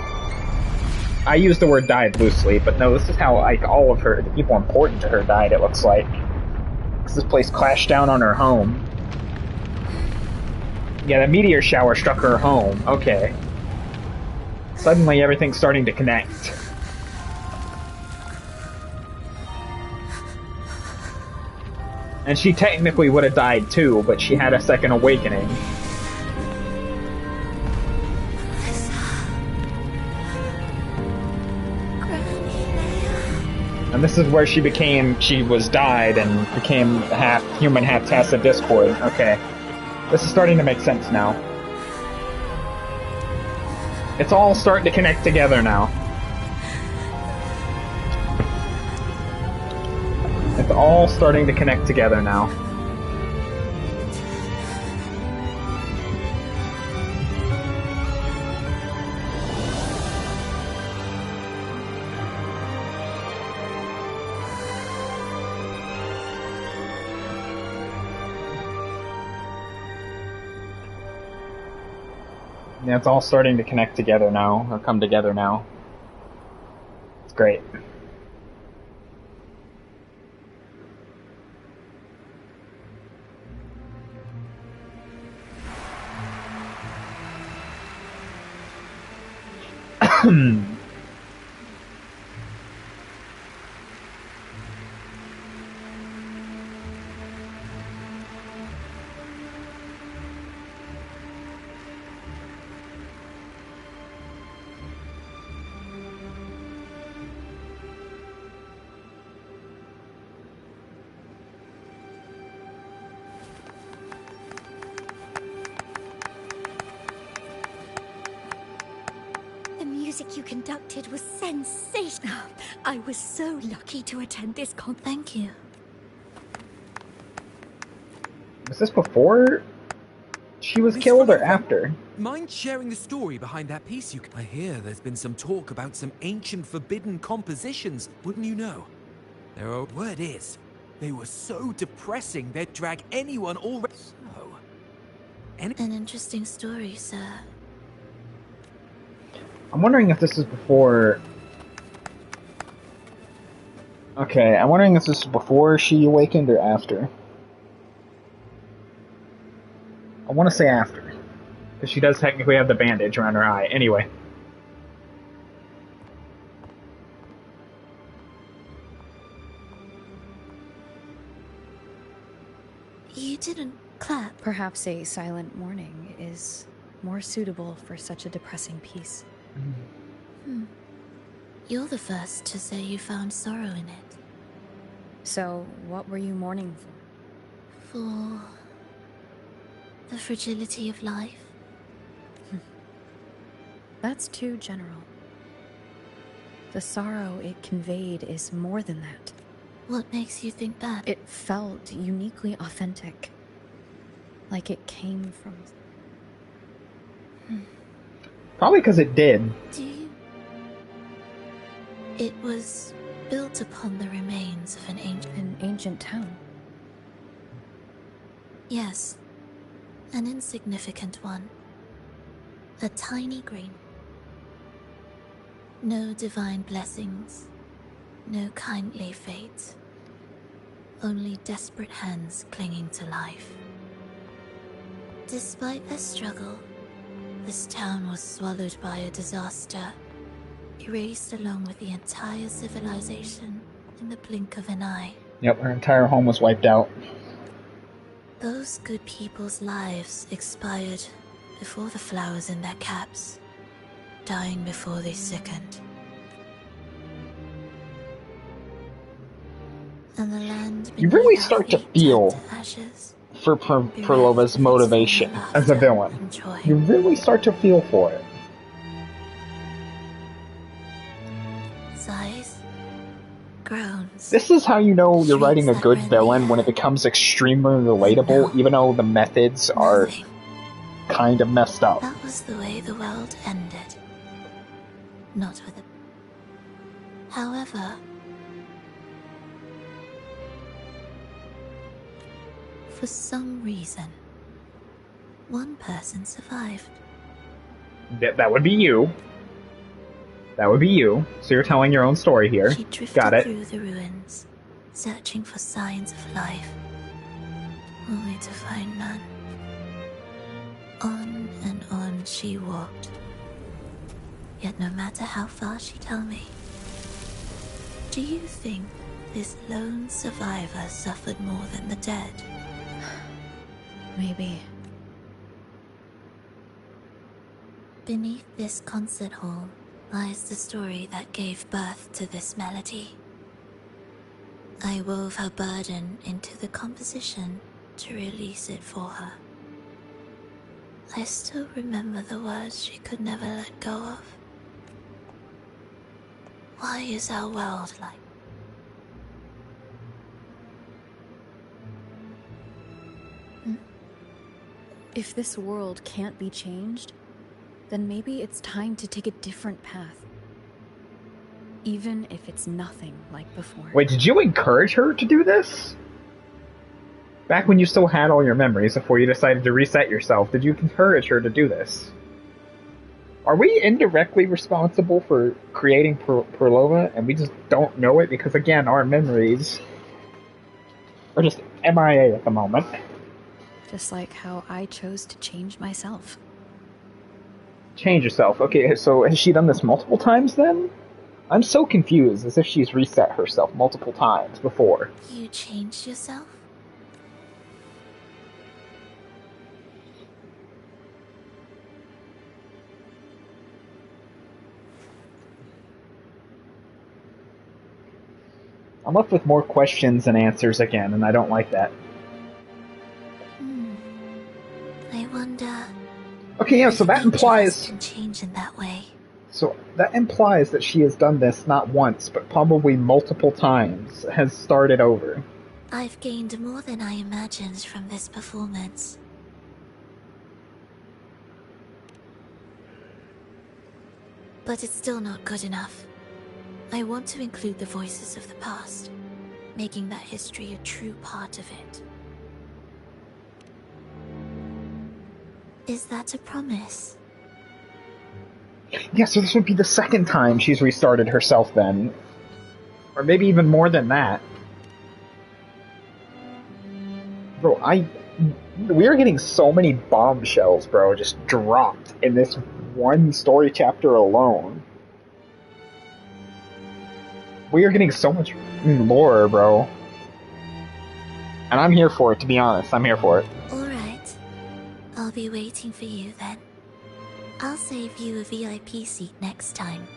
I use the word died loosely, but no, this is how, like, all of the people important to her died, it looks like. Because this place crashed down on her home. Yeah, the meteor shower struck her home. Okay. Suddenly everything's starting to connect. And she technically would have died too, but she had a second awakening. And this is where she was died and became half human, half Tacit Discord. Okay. This is starting to make sense now. It's all starting to connect together now. It's all starting to connect together now. Yeah, it's all starting to connect together now, or come together now. It's great. The music you conducted was sensational. I was so lucky to attend this concert. Thank you. Was this before she was killed or after? Mind sharing the story behind that piece I hear there's been some talk about some ancient forbidden compositions, wouldn't you know? Word is, they were so depressing they'd drag anyone already. So... An interesting story, sir. I'm wondering if this is before... Okay, I'm wondering if this is before she awakened or after. I want to say after. Because she does technically have the bandage around her eye. Anyway. You didn't clap. Perhaps a silent mourning is more suitable for such a depressing piece. You're the first to say you found sorrow in it. So, what were you mourning for? For the fragility of life. That's too general. The sorrow it conveyed is more than that. What makes you think that? It felt uniquely authentic. Like it came from... Probably because it did. Do you? It was built upon the remains of an ancient town. Yes. An insignificant one. A tiny grain. No divine blessings. No kindly fate. Only desperate hands clinging to life. Despite their struggle, this town was swallowed by a disaster, erased along with the entire civilization in the blink of an eye. Yep, her entire home was wiped out. Those good people's lives expired before the flowers in their caps, dying before they sickened. And the land You really start to feel for Perlova's motivation as a villain. You really start to feel for it. Sighs, groans. This is how you know you're writing a good villain, when it becomes extremely relatable, even though the methods are kind of messed up. That was the way the world ended. Not with a... However, for some reason, one person survived. That would be you. That would be you. So you're telling your own story here. She drifted Got it. through the ruins, searching for signs of life, only to find none. On and on she walked. Yet no matter how far she'd tell me, do you think this lone survivor suffered more than the dead? Maybe. Beneath this concert hall lies the story that gave birth to this melody. I wove her burden into the composition to release it for her. I still remember the words she could never let go of. Why is our world like? If this world can't be changed, then maybe it's time to take a different path. Even if it's nothing like before. Wait, did you encourage her to do this? Back when you still had all your memories before you decided to reset yourself, did you encourage her to do this? Are we indirectly responsible for creating Perlova, and we just don't know it because, again, our memories are just MIA at the moment? Just like how I chose to change myself. Change yourself. Okay, so has she done this multiple times then? I'm so confused, as if she's reset herself multiple times before. You changed yourself? I'm left with more questions than answers again, and I don't like that. I wonder. Okay, yeah, so that implies... can change in that way. So that implies that she has done this not once, but probably multiple times, has started over. I've gained more than I imagined from this performance. But it's still not good enough. I want to include the voices of the past, making that history a true part of it. Is that a promise? Yeah, so this would be the second time she's restarted herself then. Or maybe even more than that. Bro, we are getting so many bombshells, bro, just dropped in this one story chapter alone. We are getting so much lore, bro. And I'm here for it, to be honest. I'm here for it. Alright. I'll be waiting for you then. I'll save you a VIP seat next time.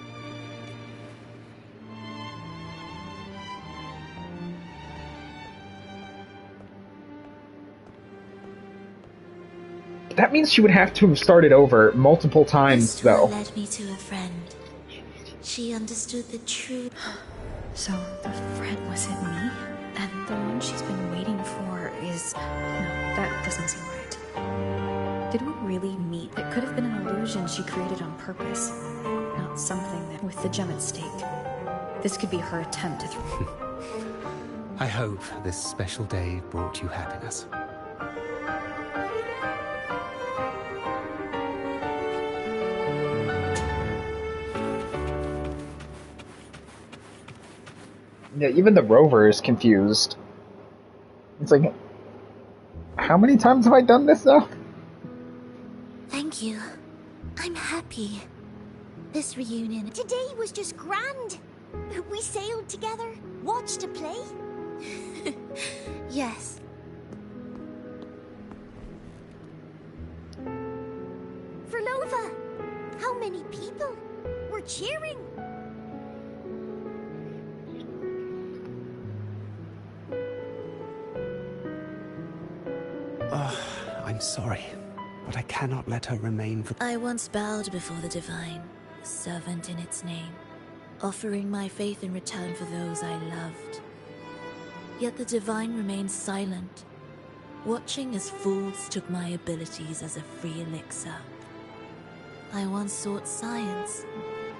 That means she would have to have started over multiple times, though. Led me to a friend. She understood the truth. So, the friend wasn't me? And the one she's been waiting for is... No, that doesn't seem right. Did we really meet? It could have been an illusion she created on purpose. Not something that... With the gem at stake. This could be her attempt to... I hope this special day brought you happiness. Yeah, even the rover is confused. It's like, how many times have I done this now? Thank you. I'm happy. This reunion... Today was just grand. We sailed together, watched a play. Yes. Verlova! How many people were cheering? I'm sorry, but I cannot let her remain for... I once bowed before the Divine, a servant in its name, offering my faith in return for those I loved. Yet the Divine remained silent, watching as fools took my abilities as a free elixir. I once sought science,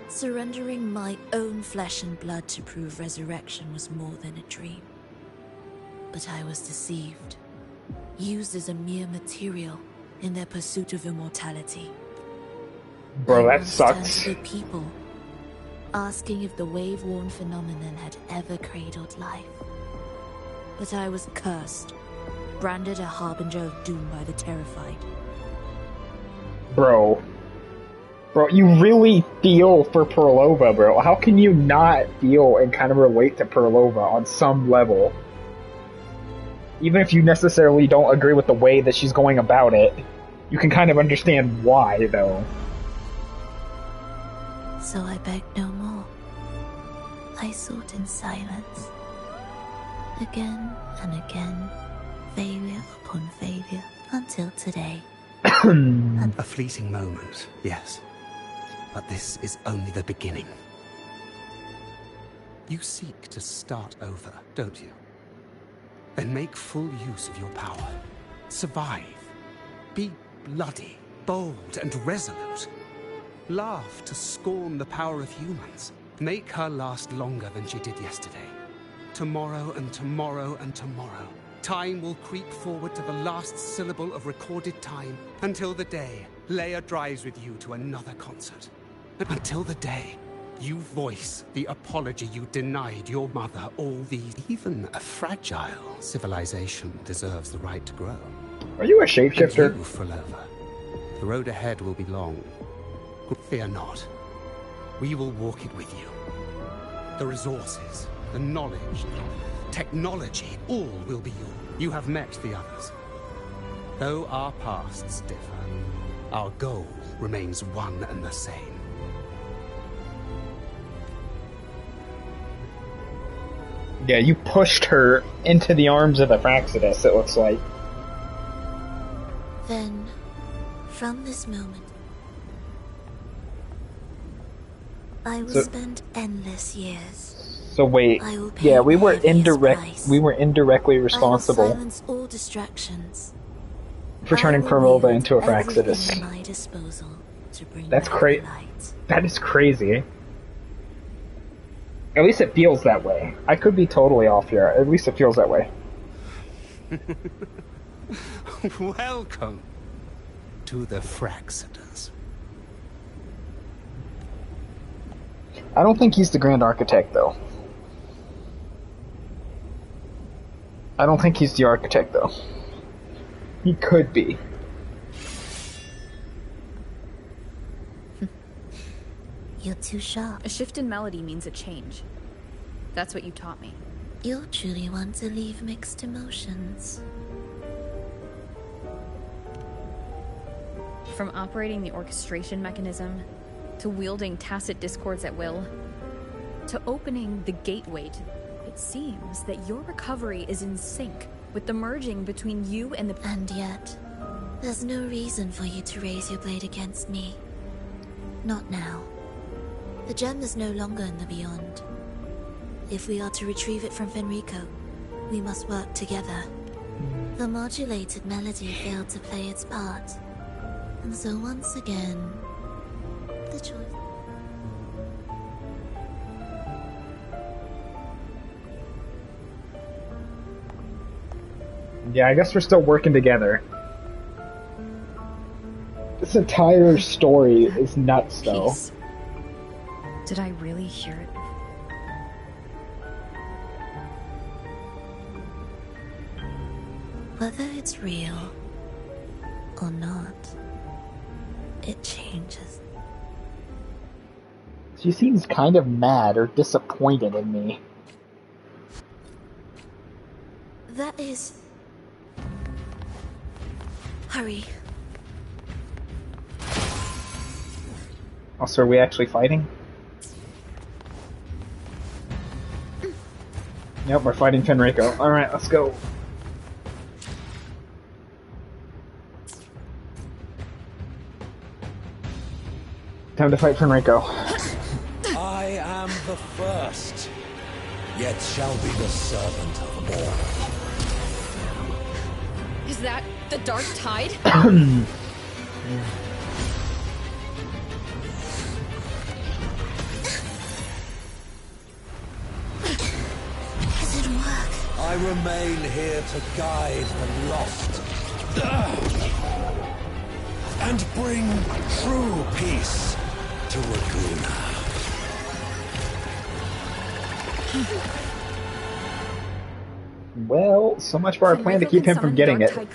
surrendering my own flesh and blood to prove resurrection was more than a dream. But I was deceived, used as a mere material in their pursuit of immortality. Bro, that turned sucks. to the people, asking if the wave-worn phenomenon had ever cradled life. But I was cursed, branded a harbinger of doom by the terrified. Bro, you really feel for Perlova, bro. How can you not feel and kind of relate to Perlova on some level? Even if you necessarily don't agree with the way that she's going about it, you can kind of understand why, though. So I begged no more. I sought in silence. Again and again, failure upon failure, until today. A fleeting moment, yes. But this is only the beginning. You seek to start over, don't you? Then make full use of your power. Survive. Be bloody, bold, and resolute. Laugh to scorn the power of humans. Make her last longer than she did yesterday. Tomorrow and tomorrow and tomorrow. Time will creep forward to the last syllable of recorded time until the day Leia drives with you to another concert. But until the day you voice the apology you denied your mother all these... Even a fragile civilization deserves the right to grow. Are you a shapeshifter? And you, Frolova. The road ahead will be long. Fear not. We will walk it with you. The resources, the knowledge, technology, all will be yours. You have met the others. Though our pasts differ, our goal remains one and the same. Yeah, you pushed her into the arms of the Fraxidus, it looks like. Then, from this moment, I will spend endless years. So wait, yeah, we were indirectly responsible I will silence all distractions. For turning Frolova into a Fraxidus. At my disposal to bring That's crazy. That is crazy. At least it feels that way. I could be totally off here. At least it feels that way. Welcome to the Fraxidus. I don't think he's the Grand Architect, though. I don't think he's the Architect, though. He could be. You're too sharp. A shift in melody means a change. That's what you taught me. You'll truly want to leave mixed emotions. From operating the orchestration mechanism, to wielding tacit discords at will, to opening the gateway to... It seems that your recovery is in sync with the merging between you and the... And yet, there's no reason for you to raise your blade against me. Not now. The gem is no longer in the Beyond. If we are to retrieve it from Fenrico, we must work together. The modulated melody failed to play its part. And so once again, the choice... Yeah, I guess we're still working together. This entire story is nuts, though. Peace. Did I really hear it? Whether it's real or not, it changes. She seems kind of mad or disappointed in me. That is... Hurry. Oh, so are we actually fighting? Yep, we're fighting Fenrico. Alright, let's go. Time to fight Fenrico. I am the first, yet shall be the servant of all. Is that the Dark Tide? I remain here to guide the lost and bring true peace to Laguna. Well, so much for our plan to keep him from getting it. A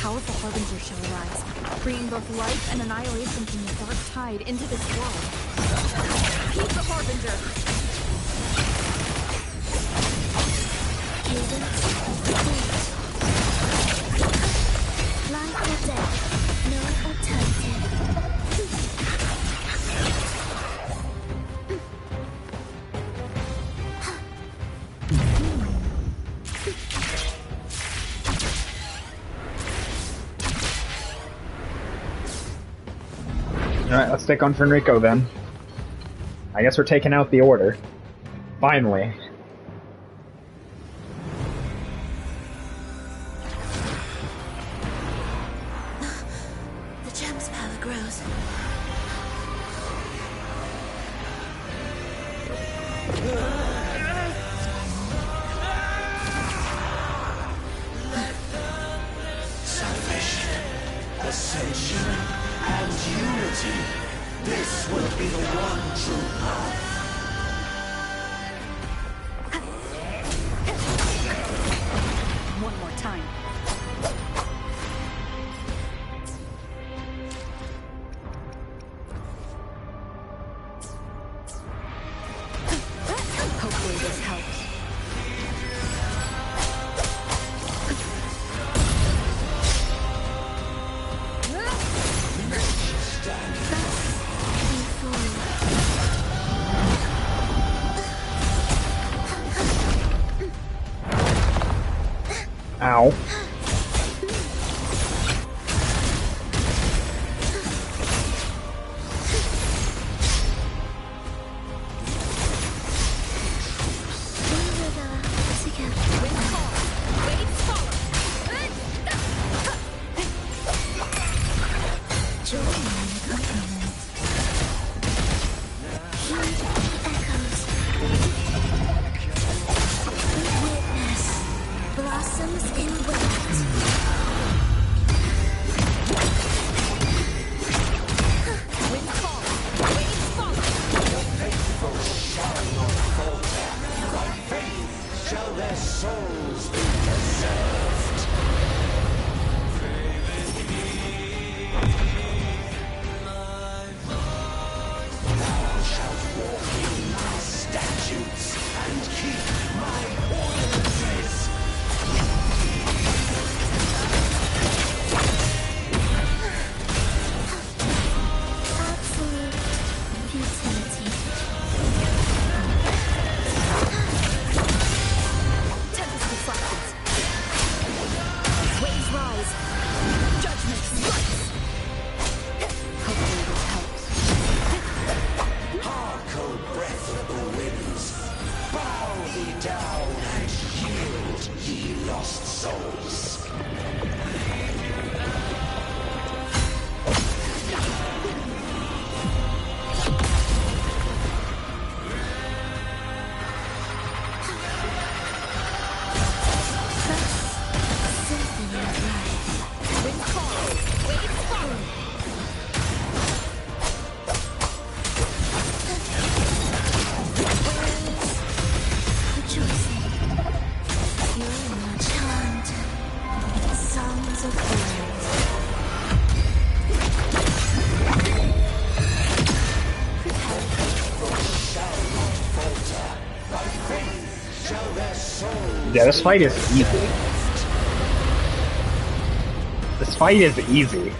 powerful harbinger shall arise, bringing both life and annihilation from the Dark Tide into this world. He's the harbinger. Life or death, no alternative. Alright, let's take on Fenrico then. I guess we're taking out the Order. Finally. The gem's power grows. be the one true path. One more time. Hopefully this helps. Ow. Blossoms in wind. Wind call, waves follow. Your faithful shall not falter. By faith shall their souls be preserved. Thou shalt walk in my statutes and keep my ordinances. Absolute futility. Tempest reflections. Waves rise. Judgment strikes. Hopefully this helps. Hark, O breath of the winds, bow thee down and yield, ye lost souls. Symphony of life. Wind call, waves follow. Rejoicing. You're not charmed. Songs of birds. Shall not falter. By faith shall their souls. Yeah, this fight is easy. This fight is easy.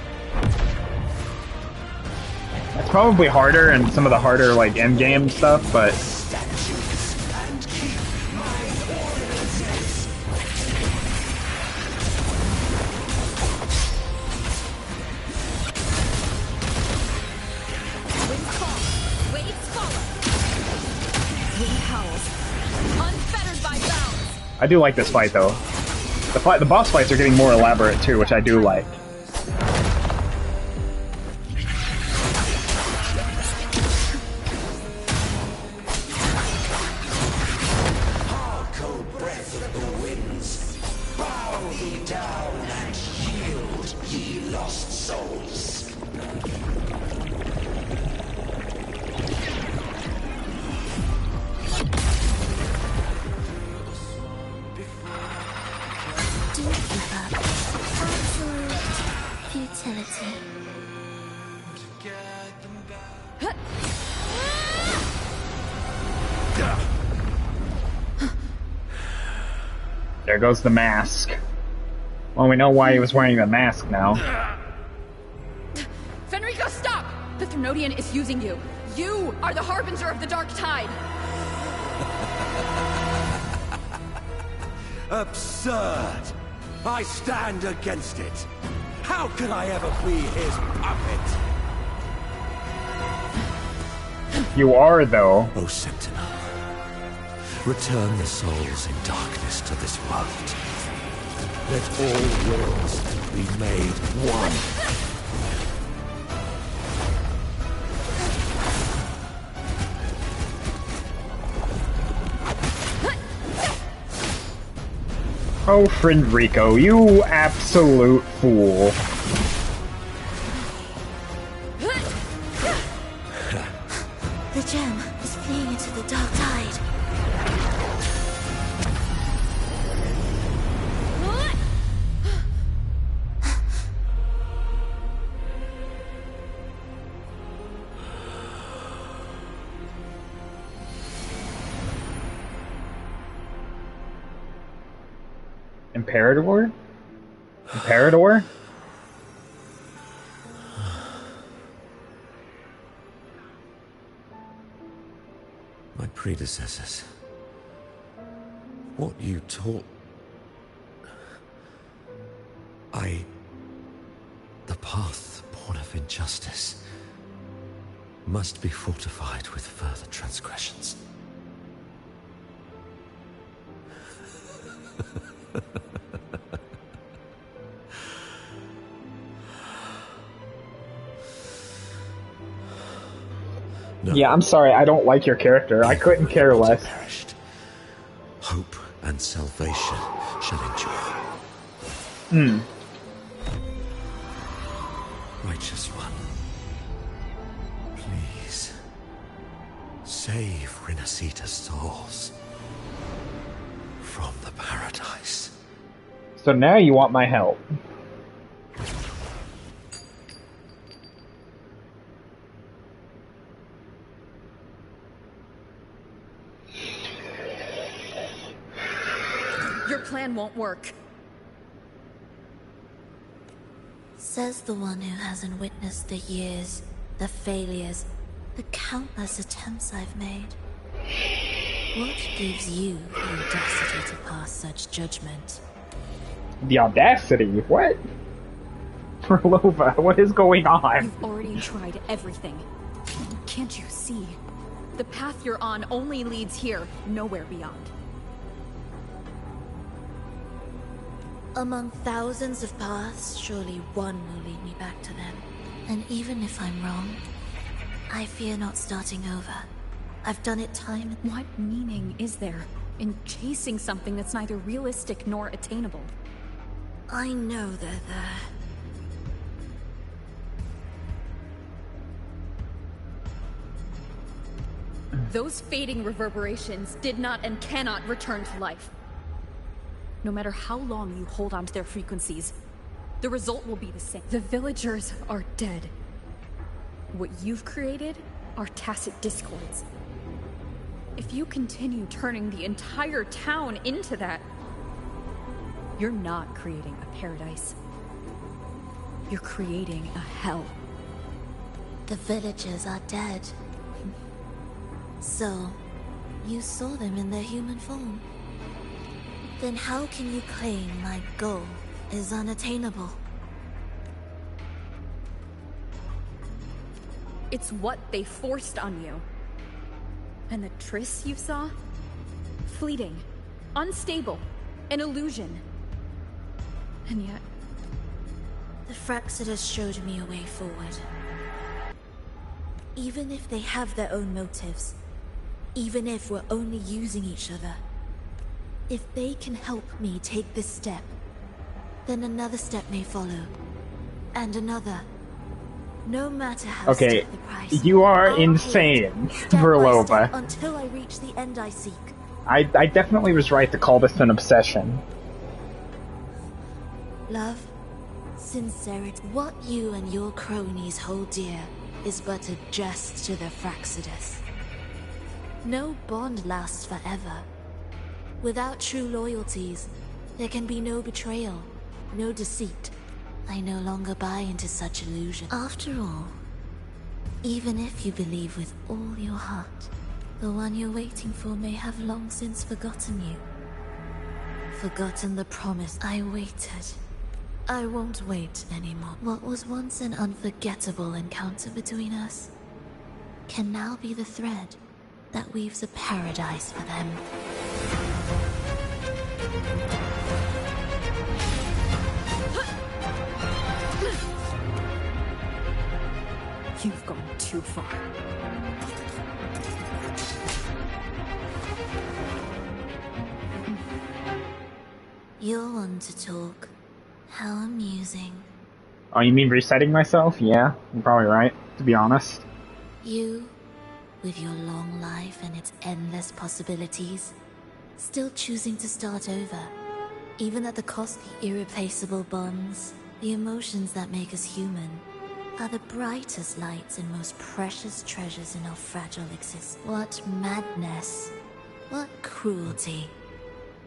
It's probably harder in some of the harder, like, endgame stuff, but... Wind call, waves follow. Wind howls, unfettered by bounds. I do like this fight, though. The boss fights are getting more elaborate, too, which I do like. Hark, O breath of the winds, bow thee down and yield, ye lost souls. Do give up. Absolute futility. There goes the mask. Well, we know why he was wearing the mask now. Fenrico, stop! The Threnodian is using you. You are the harbinger of the dark tide. Absurd! I stand against it. How could I ever be his puppet? You are, though. O Sentinel, return the souls in darkness to this world. Let all worlds be made one. Oh, Fenrico, you absolute fool. gem is fleeing into the dark tide. Imperador? Imperador? My predecessors. What you taught... The path born of injustice must be fortified with further transgressions. No. Yeah, I'm sorry, I don't like your character. I couldn't care less. Perished. Hope and salvation shall endure. Righteous one, please save Renacita's souls from the paradise. So now you want my help. Your plan won't work. Says the one who hasn't witnessed the years, the failures, the countless attempts I've made. What gives you the audacity to pass such judgment? The audacity? What? R'hllora, what is going on? You've already tried everything. Can't you see? The path you're on only leads here, nowhere beyond. Among thousands of paths, surely one will lead me back to them. And even if I'm wrong, I fear not starting over. I've done it time and... What meaning is there in chasing something that's neither realistic nor attainable? I know they're there. Those fading reverberations did not and cannot return to life. No matter how long you hold on to their frequencies, the result will be the same. The villagers are dead. What you've created are tacit discords. If you continue turning the entire town into that, you're not creating a paradise. You're creating a hell. The villagers are dead. So, you saw them in their human form. Then how can you claim my goal is unattainable? It's what they forced on you. And the Triss you saw? Fleeting, unstable, an illusion. And yet... The Fraxidus showed me a way forward. Even if they have their own motives, even if we're only using each other, if they can help me take this step, then another step may follow. And another. No matter how steep the price. You are insane, R'hllora. Until I reach the end I seek. I definitely was right to call this an obsession. Love, sincerity, what you and your cronies hold dear is but a jest to the Fraxidus. No bond lasts forever. Without true loyalties, there can be no betrayal, no deceit. I no longer buy into such illusion. After all, even if you believe with all your heart, the one you're waiting for may have long since forgotten you. Forgotten the promise I waited. I won't wait anymore. What was once an unforgettable encounter between us can now be the thread that weaves a paradise for them. You've gone too far. You're one to talk. How amusing. Oh, you mean resetting myself? Yeah, you're probably right, to be honest. You With your long life and its endless possibilities, still choosing to start over, even at the cost of the irreplaceable bonds, the emotions that make us human, are the brightest lights and most precious treasures in our fragile existence. What madness, what cruelty,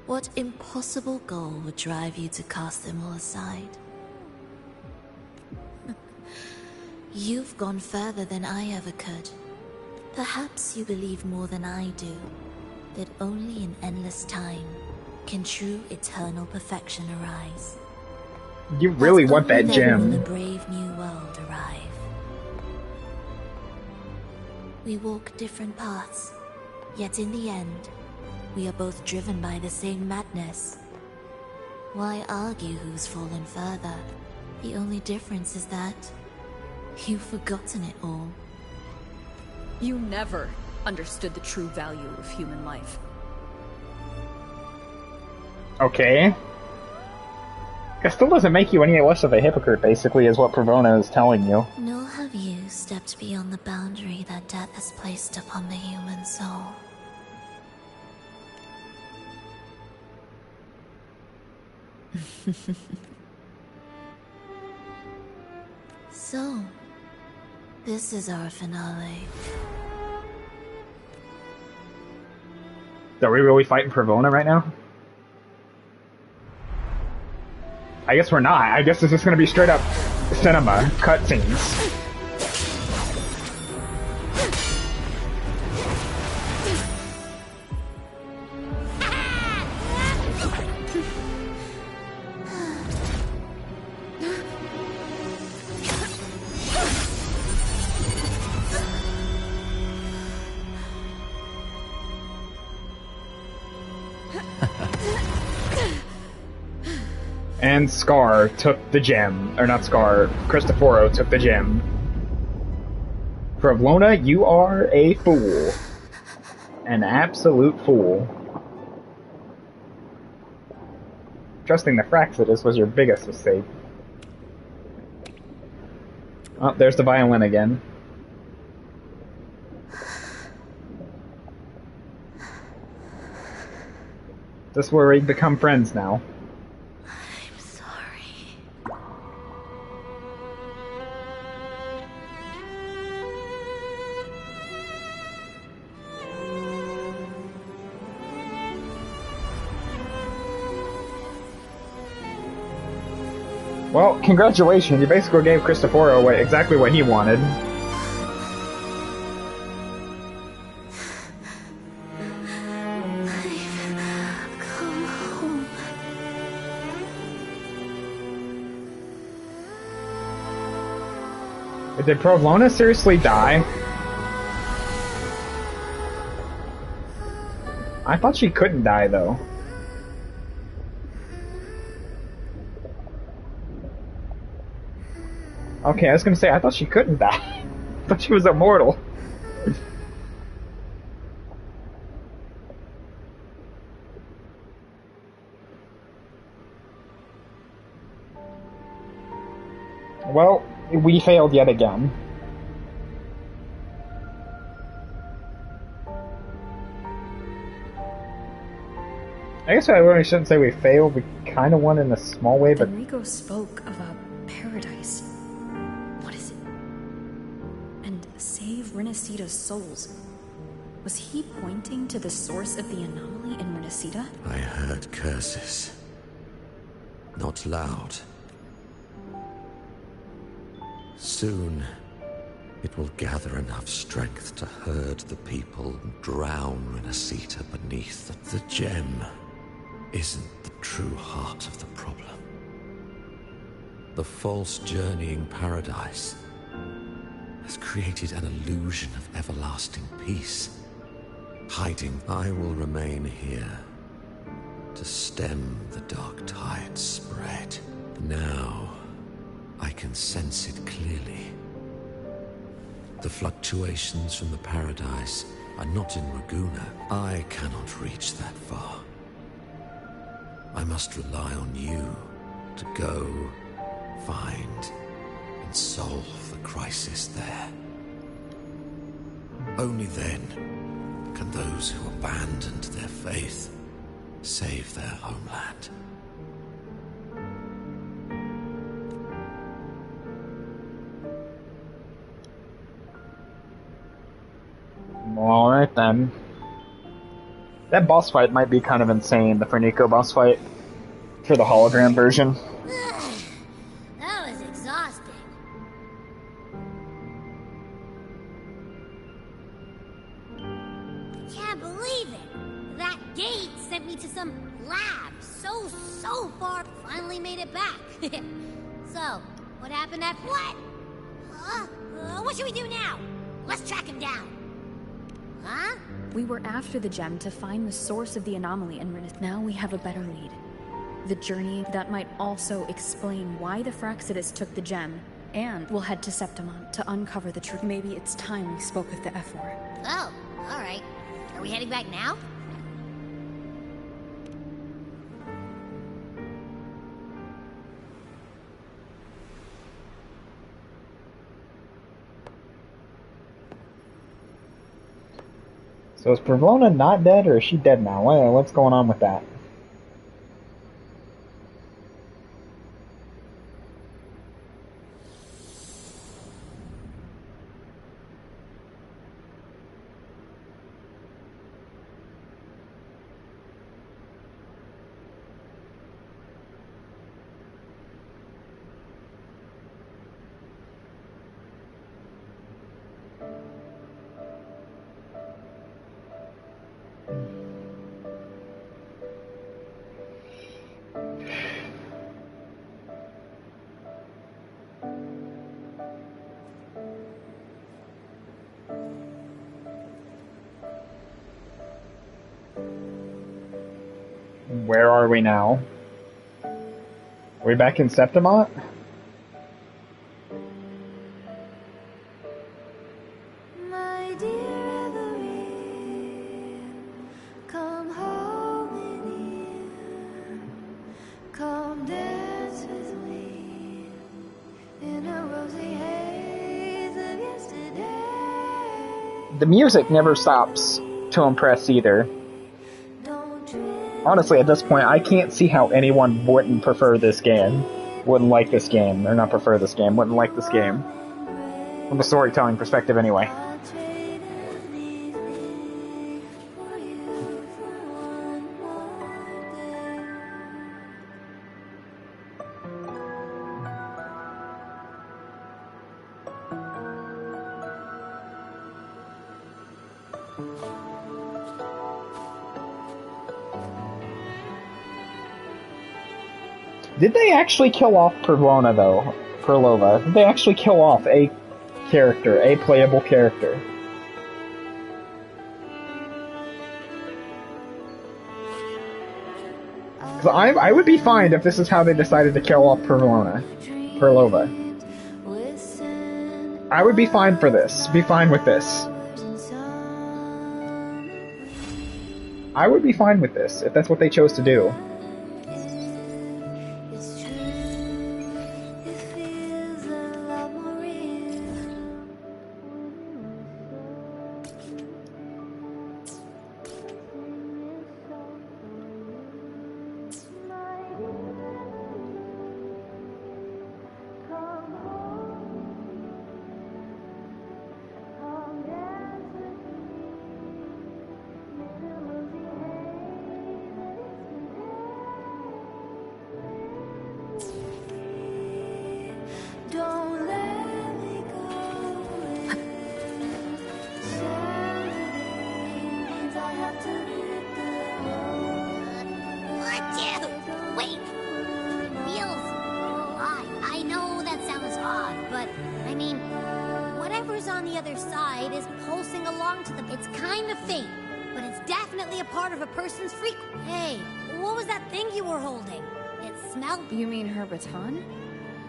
what impossible goal would drive you to cast them all aside? You've gone further than I ever could. Perhaps you believe more than I do, that only in endless time can true eternal perfection arise. You really want that gem. Will a brave new world arrive. We walk different paths, yet in the end, we are both driven by the same madness. Why argue who's fallen further? The only difference is that you've forgotten it all. You never understood the true value of human life. Okay. It still doesn't make you any less of a hypocrite, basically, is what Pravona is telling you. Nor have you stepped beyond the boundary that death has placed upon the human soul. So, this is our finale. Are we really fighting Pravona right now? I guess we're not. I guess it's just gonna be straight up cinema cutscenes. And Scar took the gem. Or not Scar, Cristoforo took the gem. Pravona, you are a fool. An absolute fool. Trusting the Fraxidus was your biggest mistake. Oh, there's the violin again. This is where we become friends now. Well, congratulations, you basically gave Cristoforo exactly what he wanted. I've come home. Did Pravona seriously die? I thought she couldn't die, though. Okay, I was gonna say, I thought she couldn't die. I thought she was immortal. Well, we failed yet again. I guess I really shouldn't say we failed. We kind of won in a small way, but... Enrico spoke of a paradise. What is it? And save Renacita's souls. Was he pointing to the source of the anomaly in Renacita? I heard curses. Not loud. Soon, it will gather enough strength to herd the people and drown Renacita beneath the gem. Isn't the true heart of the problem. The false journeying paradise has created an illusion of everlasting peace. Hiding, I will remain here to stem the dark tide's spread. Now, I can sense it clearly. The fluctuations from the paradise are not in Raguna. I cannot reach that far. I must rely on you to go, find, and solve the crisis there. Only then can those who abandoned their faith save their homeland. Alright then. That boss fight might be kind of insane, the Fernico boss fight for the hologram version. That was exhausting. Can't believe it! That gate sent me to some lab so far. Finally made it back. So, what happened at what? What should we do now? Let's track him down. Huh? We were after the gem to find the source of the anomaly, and now we have a better lead. The journey that might also explain why the Fraxidus took the gem, and we'll head to Septimont to uncover the truth. Maybe it's time we spoke with the F4. Oh, alright. Are we heading back now? So is Provona not dead, or is she dead now? What's going on with that? Where are we now? Are we back in Septimont? My dear Evelyn, come home with me. Come dance with me in a rosy haze of yesterday. The music never stops to impress either. Honestly, at this point, I can't see how anyone wouldn't prefer this game. Wouldn't like this game. Or not prefer this game. Wouldn't like this game. From a storytelling perspective, anyway. Did they actually kill off Perlona, though? Perlova? Did they actually kill off a character, a playable character? Because I would be fine if this is how they decided to kill off Perlova. I would be fine for this. Be fine with this. I would be fine with this, if that's what they chose to do.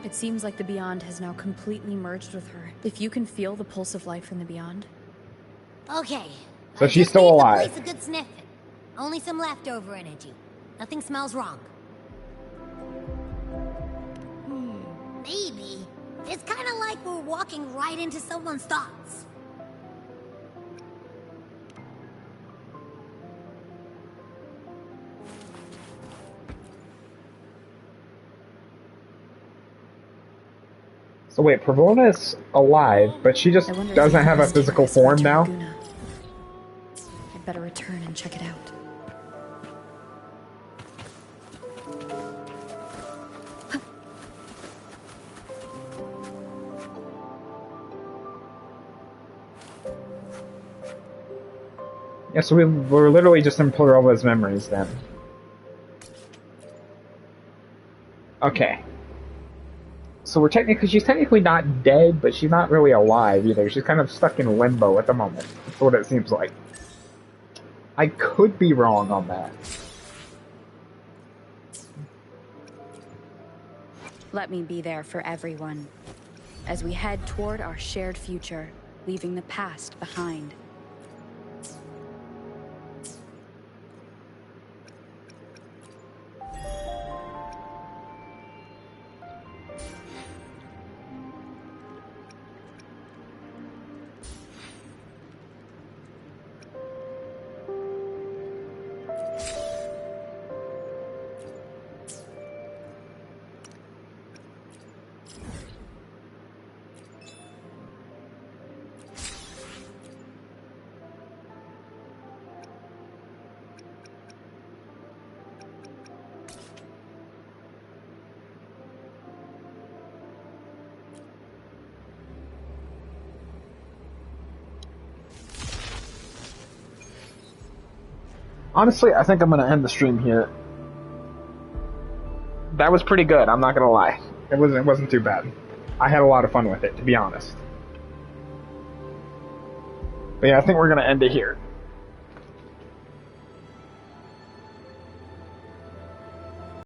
It seems like the Beyond has now completely merged with her. If you can feel the pulse of life from the Beyond. Okay. So she's still alive. The place a good sniff. Only some leftover energy. Nothing smells wrong. Maybe. It's kind of like we're walking right into someone's thoughts. So wait, Pravona's alive, but she just doesn't have a physical form now? I'd better return and check it out. Yeah, so we're literally just in Pluralva's memories then. Okay. So she's technically not dead, but she's not really alive either. She's kind of stuck in limbo at the moment. That's what it seems like. I could be wrong on that. Let me be there for everyone, as we head toward our shared future, leaving the past behind. Honestly, I think I'm going to end the stream here. That was pretty good, I'm not going to lie. It wasn't too bad. I had a lot of fun with it, to be honest. But yeah, I think we're going to end it here.